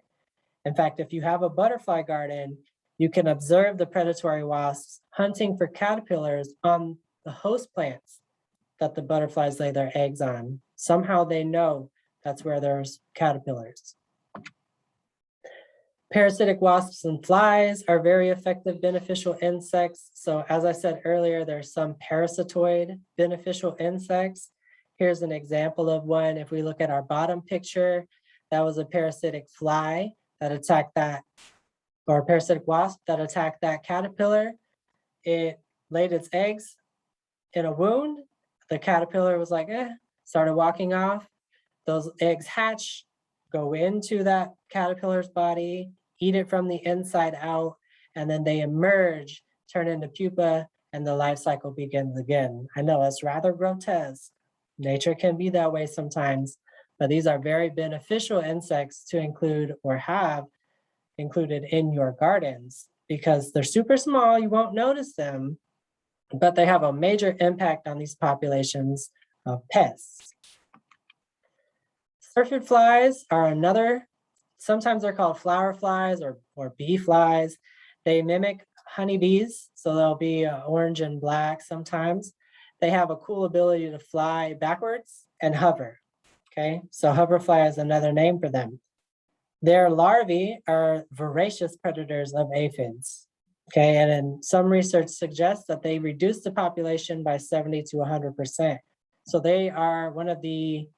In fact, if you have a butterfly garden, you can observe the predatory wasps hunting for caterpillars on the host plants that the butterflies lay their eggs on. Somehow they know that's where there's caterpillars. Parasitic wasps and flies are very effective beneficial insects. So as I said earlier, there's some parasitoid beneficial insects. Here's an example of one. If we look at our bottom picture, that was a parasitic fly that attacked that, or a parasitic wasp that attacked that caterpillar. It laid its eggs in a wound. The caterpillar was like, started walking off. Those eggs hatch, go into that caterpillar's body, eat it from the inside out, and then they emerge, turn into pupa, and the life cycle begins again. I know it's rather grotesque. Nature can be that way sometimes, but these are very beneficial insects to include or have included in your gardens because they're super small, you won't notice them, but they have a major impact on these populations of pests. Syrphid flies are another, sometimes they're called flower flies or bee flies. They mimic honeybees, so they'll be orange and black sometimes. They have a cool ability to fly backwards and hover, okay? So hoverfly is another name for them. Their larvae are voracious predators of aphids. Okay, and then some research suggests that they reduce the population by 70 to 100%. So they are one of the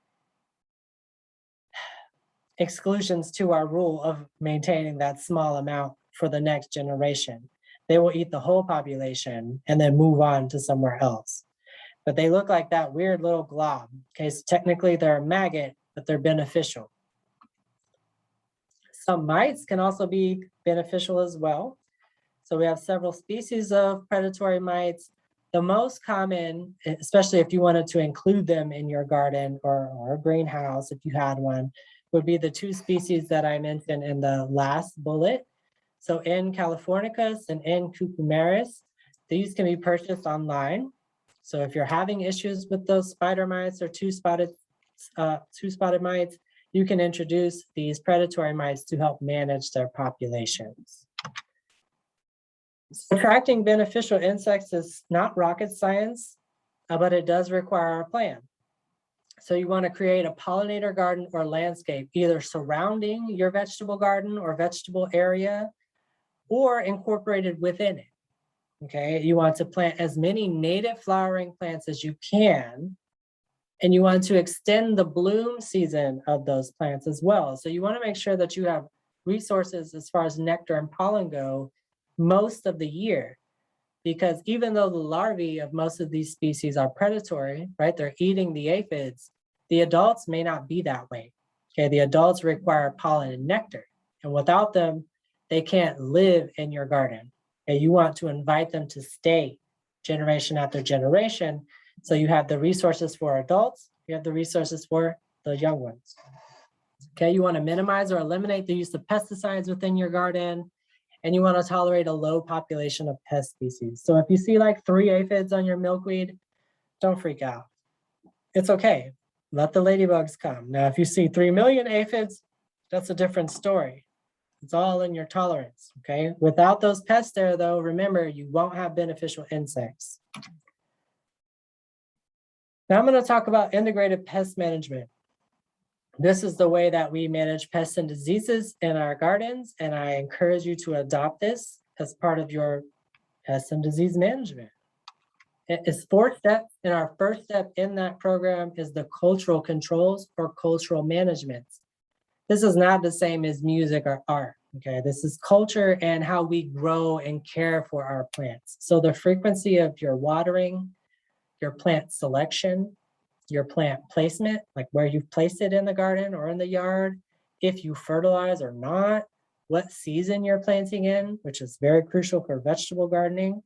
exclusions to our rule of maintaining that small amount for the next generation. They will eat the whole population and then move on to somewhere else. But they look like that weird little glob. Okay, so technically they're a maggot, but they're beneficial. Some mites can also be beneficial as well. So we have several species of predatory mites. The most common, especially if you wanted to include them in your garden or a greenhouse, if you had one, would be the two species that I mentioned in the last bullet. So N. californicus and N. cucumaris, these can be purchased online. So if you're having issues with those spider mites or two-spotted mites, you can introduce these predatory mites to help manage their populations. Attracting beneficial insects is not rocket science, but it does require a plan. So you want to create a pollinator garden or landscape, either surrounding your vegetable garden or vegetable area, or incorporated within it. Okay, you want to plant as many native flowering plants as you can, and you want to extend the bloom season of those plants as well. So you want to make sure that you have resources as far as nectar and pollen go most of the year, because even though the larvae of most of these species are predatory, right, they're eating the aphids, the adults may not be that way. Okay, the adults require pollen and nectar, and without them, they can't live in your garden. And you want to invite them to stay generation after generation. So you have the resources for adults, you have the resources for the young ones. Okay, you want to minimize or eliminate the use of pesticides within your garden, and you want to tolerate a low population of pest species. So if you see like 3 aphids on your milkweed, don't freak out. It's okay. Let the ladybugs come. Now, if you see 3 million aphids, that's a different story. It's all in your tolerance, okay? Without those pests there, though, remember, you won't have beneficial insects. Now I'm going to talk about integrated pest management. This is the way that we manage pests and diseases in our gardens, and I encourage you to adopt this as part of your pest and disease management. It is 4 steps, and our first step in that program is the cultural controls or cultural management. This is not the same as music or art, okay? This is culture and how we grow and care for our plants. So the frequency of your watering, your plant selection, your plant placement, like where you've placed it in the garden or in the yard, if you fertilize or not, what season you're planting in, which is very crucial for vegetable gardening.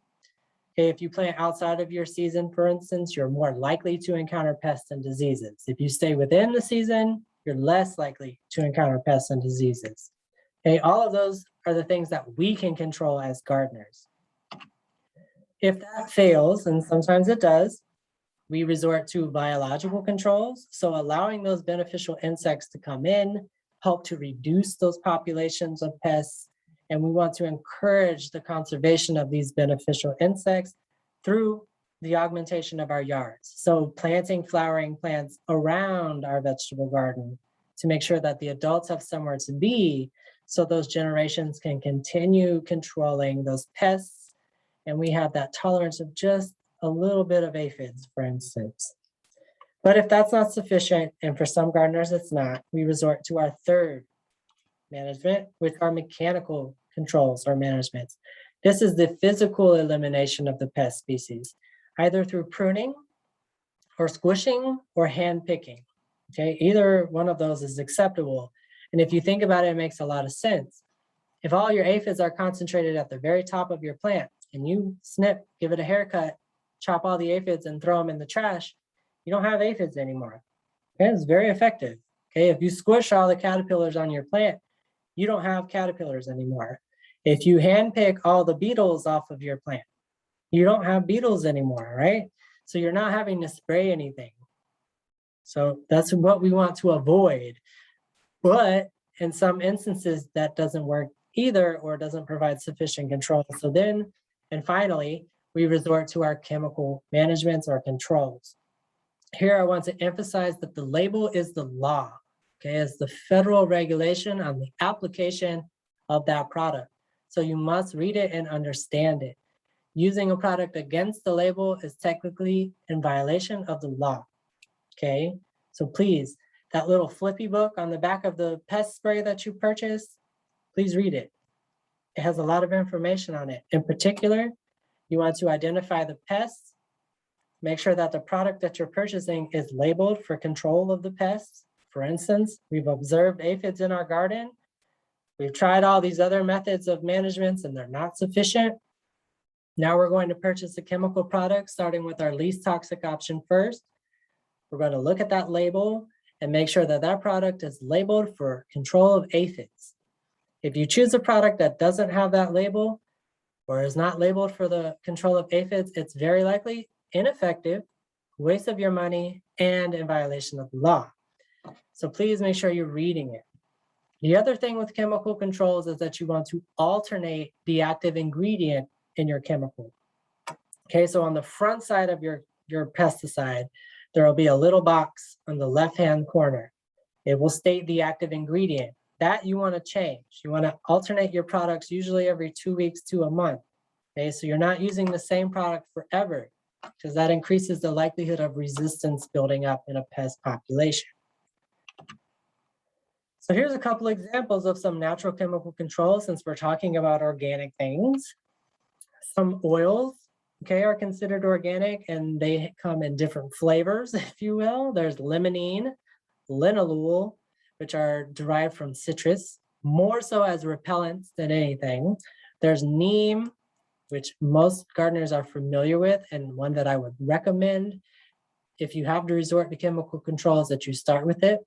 Okay, if you plant outside of your season, for instance, you're more likely to encounter pests and diseases. If you stay within the season, you're less likely to encounter pests and diseases. Okay, all of those are the things that we can control as gardeners. If that fails, and sometimes it does, we resort to biological controls. So allowing those beneficial insects to come in, help to reduce those populations of pests. And we want to encourage the conservation of these beneficial insects through the augmentation of our yards. So planting flowering plants around our vegetable garden to make sure that the adults have somewhere to be, so those generations can continue controlling those pests. And we have that tolerance of just a little bit of aphids, for instance. But if that's not sufficient, and for some gardeners it's not, we resort to our third management, which are mechanical controls or managements. This is the physical elimination of the pest species, either through pruning or squishing or hand picking. Okay, either one of those is acceptable. And if you think about it, it makes a lot of sense. If all your aphids are concentrated at the very top of your plant and you snip, give it a haircut, chop all the aphids and throw them in the trash, you don't have aphids anymore. Okay, it's very effective. Okay, if you squish all the caterpillars on your plant, you don't have caterpillars anymore. If you handpick all the beetles off of your plant, you don't have beetles anymore, right? So you're not having to spray anything. So that's what we want to avoid. But in some instances, that doesn't work either or doesn't provide sufficient control. So then, and finally, we resort to our chemical managements or controls. Here, I want to emphasize that the label is the law. Okay, it's the federal regulation on the application of that product. So you must read it and understand it. Using a product against the label is technically in violation of the law. Okay, so please, that little flippy book on the back of the pest spray that you purchased, please read it. It has a lot of information on it. In particular, you want to identify the pests, make sure that the product that you're purchasing is labeled for control of the pests. For instance, we've observed aphids in our garden. We've tried all these other methods of management and they're not sufficient. Now we're going to purchase a chemical product, starting with our least toxic option first. We're going to look at that label and make sure that that product is labeled for control of aphids. If you choose a product that doesn't have that label or is not labeled for the control of aphids, it's very likely ineffective, waste of your money, and in violation of the law. So please make sure you're reading it. The other thing with chemical controls is that you want to alternate the active ingredient in your chemical. Okay, so on the front side of your pesticide, there will be a little box on the left-hand corner. It will state the active ingredient. That you want to change. You want to alternate your products usually every 2 weeks to a month. Okay, so you're not using the same product forever because that increases the likelihood of resistance building up in a pest population. So here's a couple examples of some natural chemical controls since we're talking about organic things. Some oils, okay, are considered organic and they come in different flavors, if you will. There's limonene, linalool, which are derived from citrus, more so as repellents than anything. There's neem, which most gardeners are familiar with, and one that I would recommend if you have to resort to chemical controls that you start with it.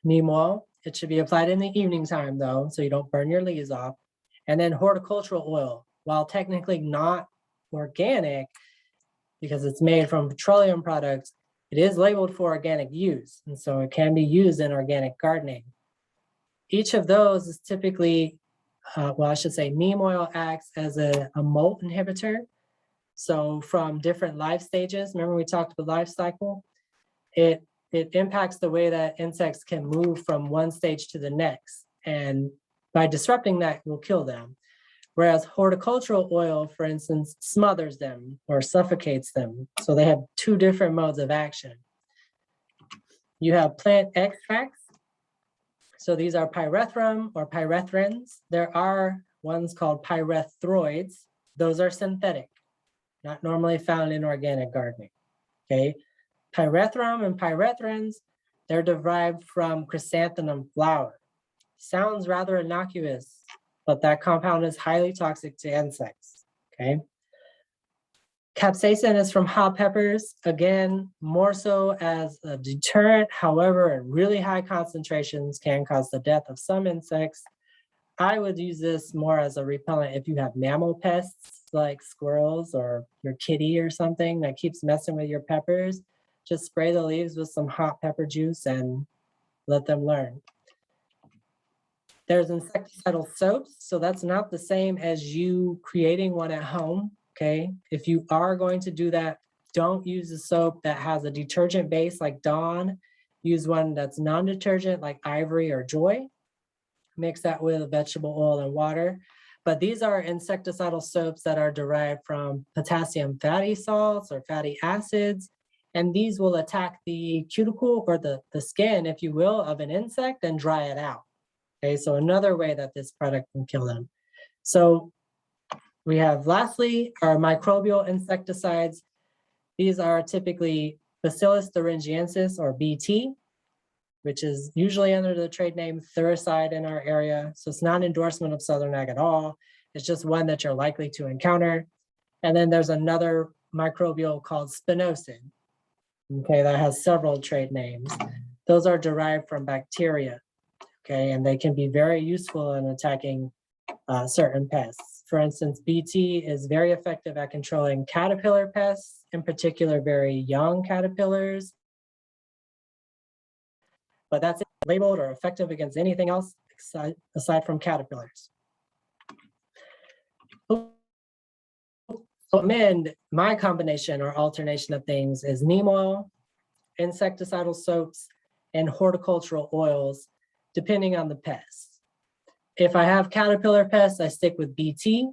Neem oil, it should be applied in the evening time though, so you don't burn your leaves off. And then horticultural oil, while technically not organic, because it's made from petroleum products, it is labeled for organic use, and so it can be used in organic gardening. Each of those is typically, I should say neem oil acts as a molt inhibitor. So from different life stages, remember we talked about life cycle? It impacts the way that insects can move from one stage to the next. And by disrupting that, will kill them. Whereas horticultural oil, for instance, smothers them or suffocates them. So they have two different modes of action. You have plant extracts. So these are pyrethrum or pyrethrins. There are ones called pyrethroids. Those are synthetic, not normally found in organic gardening, okay? Pyrethrum and pyrethrins, they're derived from chrysanthemum flower. Sounds rather innocuous, but that compound is highly toxic to insects, okay? Capsaicin is from hot peppers, again, more so as a deterrent. However, in really high concentrations can cause the death of some insects. I would use this more as a repellent if you have mammal pests like squirrels or your kitty or something that keeps messing with your peppers. Just spray the leaves with some hot pepper juice and let them learn. There's insecticidal soaps, so that's not the same as you creating one at home, okay? If you are going to do that, don't use a soap that has a detergent base like Dawn. Use one that's non-detergent like Ivory or Joy. Mix that with vegetable oil and water. But these are insecticidal soaps that are derived from potassium fatty salts or fatty acids. And these will attack the cuticle or the skin, if you will, of an insect and dry it out. Okay, so another way that this product can kill them. So we have lastly our microbial insecticides. These are typically Bacillus thuringiensis or BT, which is usually under the trade name Thuricide in our area. So it's not an endorsement of Southern Ag at all. It's just one that you're likely to encounter. And then there's another microbial called spinosad, okay, that has several trade names. Those are derived from bacteria, okay, and they can be very useful in attacking certain pests. For instance, BT is very effective at controlling caterpillar pests, in particular very young caterpillars. But that's labeled or effective against anything else aside from caterpillars. My combination or alternation of things is neem oil, insecticidal soaps, and horticultural oils, depending on the pest. If I have caterpillar pests, I stick with BT.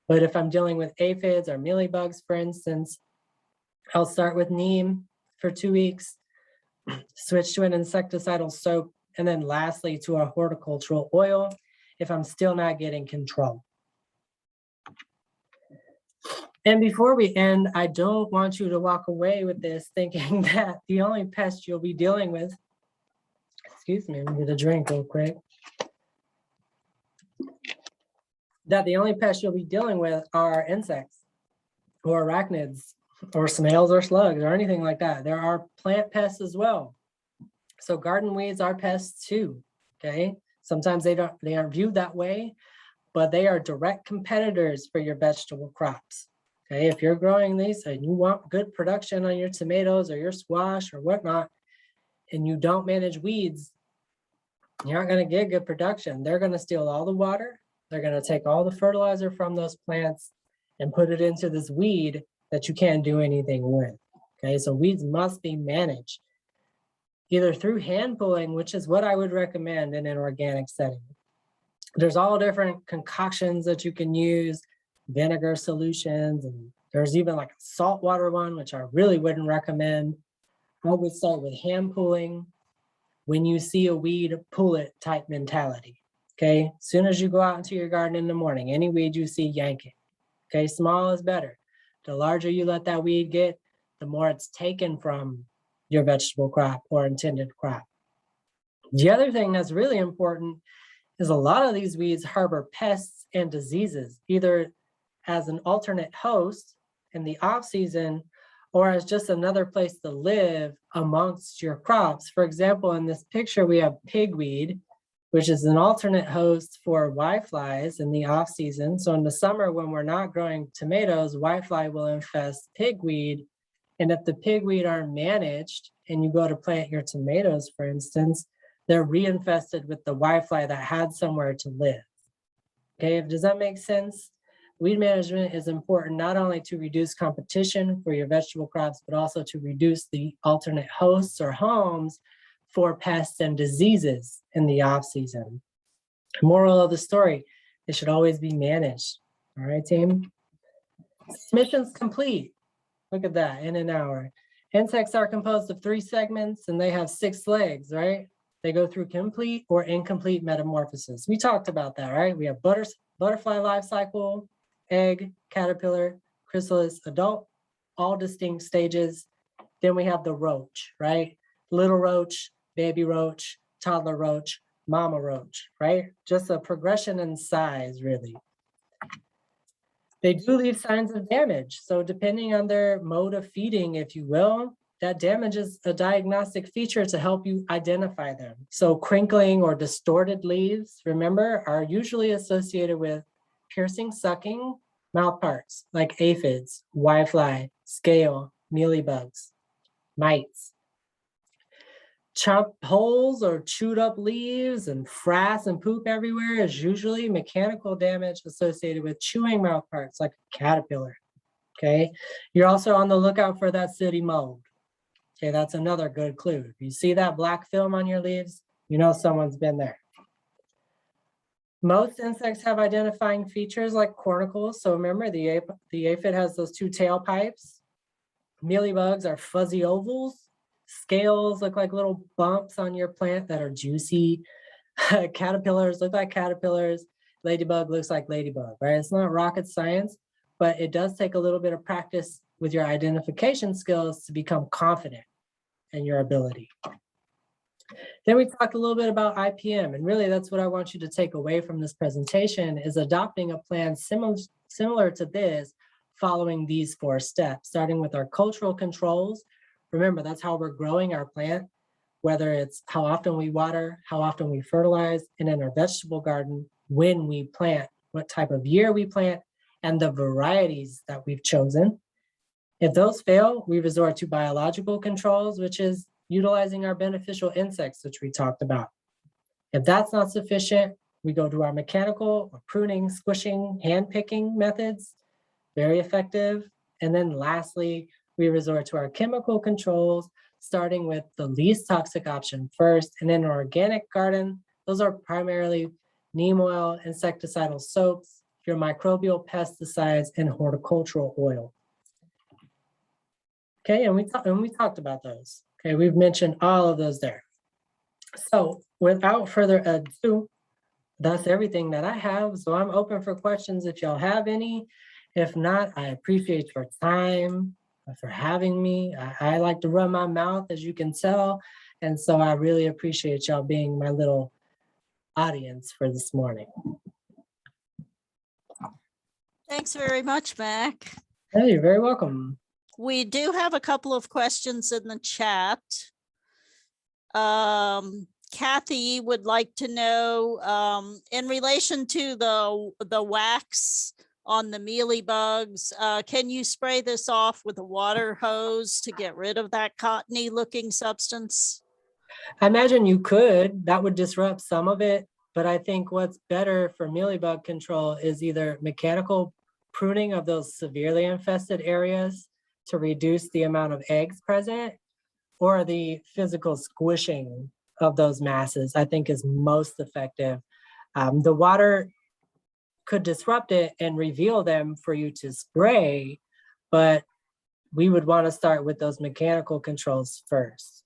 But if I'm dealing with aphids or mealybugs, for instance, I'll start with neem for 2 weeks, switch to an insecticidal soap, and then lastly to a horticultural oil if I'm still not getting control. And before we end, I don't want you to walk away with this thinking that the only pest you'll be dealing with, excuse me, let me get a drink real quick, that the only pests you'll be dealing with are insects or arachnids or snails or slugs or anything like that. There are plant pests as well. So garden weeds are pests too, okay? Sometimes they aren't viewed that way, but they are direct competitors for your vegetable crops. Okay, if you're growing these and you want good production on your tomatoes or your squash or whatnot, and you don't manage weeds, you're not going to get good production. They're going to steal all the water. They're going to take all the fertilizer from those plants and put it into this weed that you can't do anything with. Okay, so weeds must be managed either through hand pulling, which is what I would recommend in an organic setting. There's all different concoctions that you can use, vinegar solutions, and there's even like a saltwater one, which I really wouldn't recommend. I would start with hand pulling. When you see a weed, pull it type mentality. Okay, as soon as you go out into your garden in the morning, any weed you see, yank it. Okay, small is better. The larger you let that weed get, the more it's taken from your vegetable crop or intended crop. The other thing that's really important is a lot of these weeds harbor pests and diseases, either as an alternate host in the off season or as just another place to live amongst your crops. For example, in this picture, we have pigweed, which is an alternate host for whiteflies in the off season. So in the summer, when we're not growing tomatoes, whitefly will infest pigweed. And if the pigweed aren't managed and you go to plant your tomatoes, for instance, they're reinfested with the whitefly that had somewhere to live. Okay, does that make sense? Weed management is important not only to reduce competition for your vegetable crops, but also to reduce the alternate hosts or homes for pests and diseases in the off season. Moral of the story, they should always be managed. All right, team? Mission's complete. Look at that, in an hour. Insects are composed of 3 segments and they have 6 legs, right? They go through complete or incomplete metamorphosis. We talked about that, right? We have butterfly life cycle, egg, caterpillar, chrysalis, adult, all distinct stages. Then we have the roach, right? Little roach, baby roach, toddler roach, mama roach, right? Just a progression in size, really. They do leave signs of damage. So depending on their mode of feeding, if you will, that damage is a diagnostic feature to help you identify them. So crinkling or distorted leaves, remember, are usually associated with piercing, sucking mouth parts like aphids, whitefly, scale, mealybugs, mites. Chopped holes or chewed up leaves and frass and poop everywhere is usually mechanical damage associated with chewing mouth parts like a caterpillar. Okay, you're also on the lookout for that sooty mold. Okay, that's another good clue. If you see that black film on your leaves, you know someone's been there. Most insects have identifying features like cornicles. So remember, the aphid has those 2 tailpipes. Mealybugs are fuzzy ovals. Scales look like little bumps on your plant that are juicy. Caterpillars look like caterpillars. Ladybug looks like ladybug, right? It's not rocket science, but it does take a little bit of practice with your identification skills to become confident in your ability. Then we talked a little bit about IPM, and really that's what I want you to take away from this presentation is adopting a plan similar to this, following these 4 steps, starting with our cultural controls. Remember, that's how we're growing our plant, whether it's how often we water, how often we fertilize, and in our vegetable garden, when we plant, what type of year we plant, and the varieties that we've chosen. If those fail, we resort to biological controls, which is utilizing our beneficial insects, which we talked about. If that's not sufficient, we go to our mechanical or pruning, squishing, hand picking methods, very effective. And then lastly, we resort to our chemical controls, starting with the least toxic option first. And in an organic garden, those are primarily neem oil, insecticidal soaps, your microbial pesticides, and horticultural oil. Okay, and we talked about those. Okay, we've mentioned all of those there. So without further ado, that's everything that I have. So I'm open for questions if y'all have any. If not, I appreciate your time for having me. I like to run my mouth, as you can tell. And so I really appreciate y'all being my little audience for this morning. Thanks very much, Mac. Hey, you're very welcome. We do have a couple of questions in the chat. Kathy would like to know, in relation to the wax on the mealybugs, can you spray this off with a water hose to get rid of that cottony looking substance? I imagine you could. That would disrupt some of it, but I think what's better for mealybug control is either mechanical pruning of those severely infested areas to reduce the amount of eggs present, or the physical squishing of those masses, I think is most effective. The water could disrupt it and reveal them for you to spray, but we would want to start with those mechanical controls first.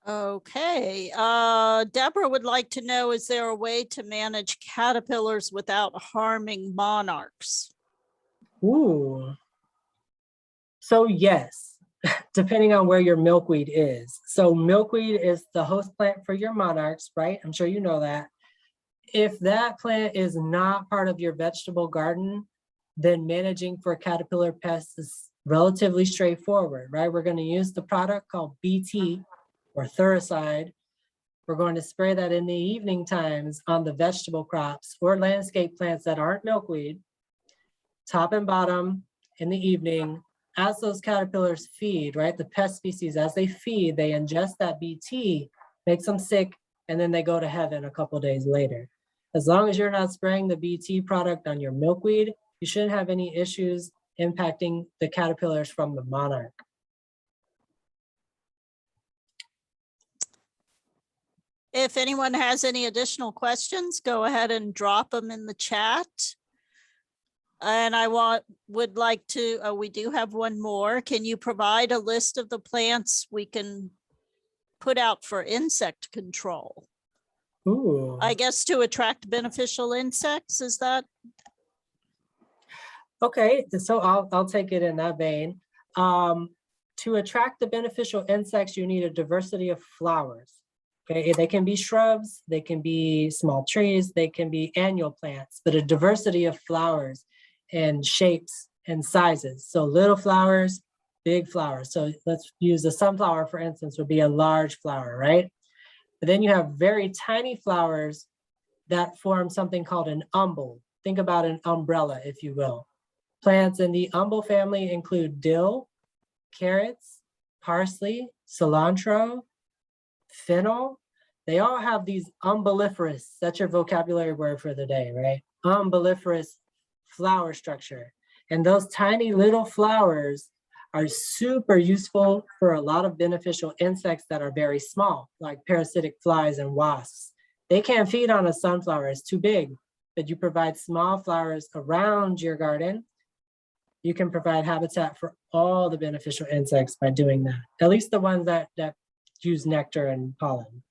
Okay, Deborah would like to know, is there a way to manage caterpillars without harming monarchs? Ooh. So yes, depending on where your milkweed is. So milkweed is the host plant for your monarchs, right? I'm sure you know that. If that plant is not part of your vegetable garden, then managing for caterpillar pests is relatively straightforward, right? We're going to use the product called BT or thuricide. We're going to spray that in the evening times on the vegetable crops or landscape plants that aren't milkweed, top and bottom in the evening. As those caterpillars feed, right? The pest species, as they feed, they ingest that BT, makes them sick, and then they go to heaven a couple days later. As long as you're not spraying the BT product on your milkweed, you shouldn't have any issues impacting the caterpillars from the monarch. If anyone has any additional questions, go ahead and drop them in the chat. And would like to, we do have one more. Can you provide a list of the plants we can put out for insect control? Ooh. I guess to attract beneficial insects, is that? Okay, so I'll take it in that vein. To attract the beneficial insects, you need a diversity of flowers. Okay, they can be shrubs, they can be small trees, they can be annual plants, but a diversity of flowers and shapes and sizes. So little flowers, big flowers. So let's use the sunflower, for instance, would be a large flower, right? But then you have very tiny flowers that form something called an umbel. Think about an umbrella, if you will. Plants in the umbel family include dill, carrots, parsley, cilantro, fennel. They all have these umbelliferous, that's your vocabulary word for the day, right? Umbelliferous flower structure. And those tiny little flowers are super useful for a lot of beneficial insects that are very small, like parasitic flies and wasps. They can't feed on a sunflower, it's too big, but you provide small flowers around your garden. You can provide habitat for all the beneficial insects by doing that, at least the ones that use nectar and pollen.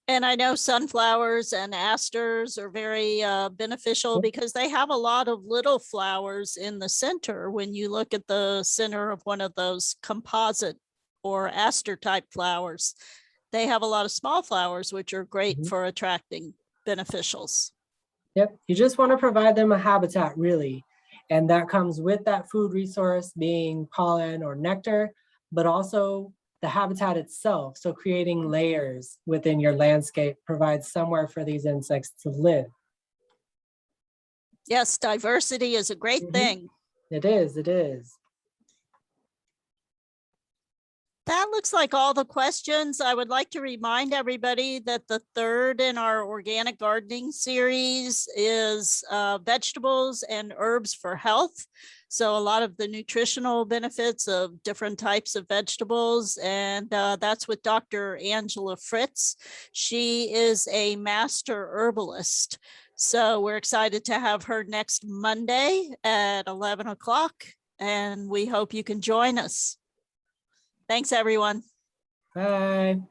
And I know sunflowers and asters are very beneficial because they have a lot of little flowers in the center. When you look at the center of one of those composite or aster type flowers, they have a lot of small flowers, which are great for attracting beneficials. Yep, you just want to provide them a habitat, really. And that comes with that food resource being pollen or nectar, but also the habitat itself. So creating layers within your landscape provides somewhere for these insects to live. Yes, diversity is a great thing. It is, it is. That looks like all the questions. I would like to remind everybody that the third in our organic gardening series is vegetables and herbs for health. So a lot of the nutritional benefits of different types of vegetables, and that's with Dr. Angela Fritz. She is a master herbalist. So we're excited to have her next Monday at 11 o'clock, and we hope you can join us. Thanks, everyone. Bye.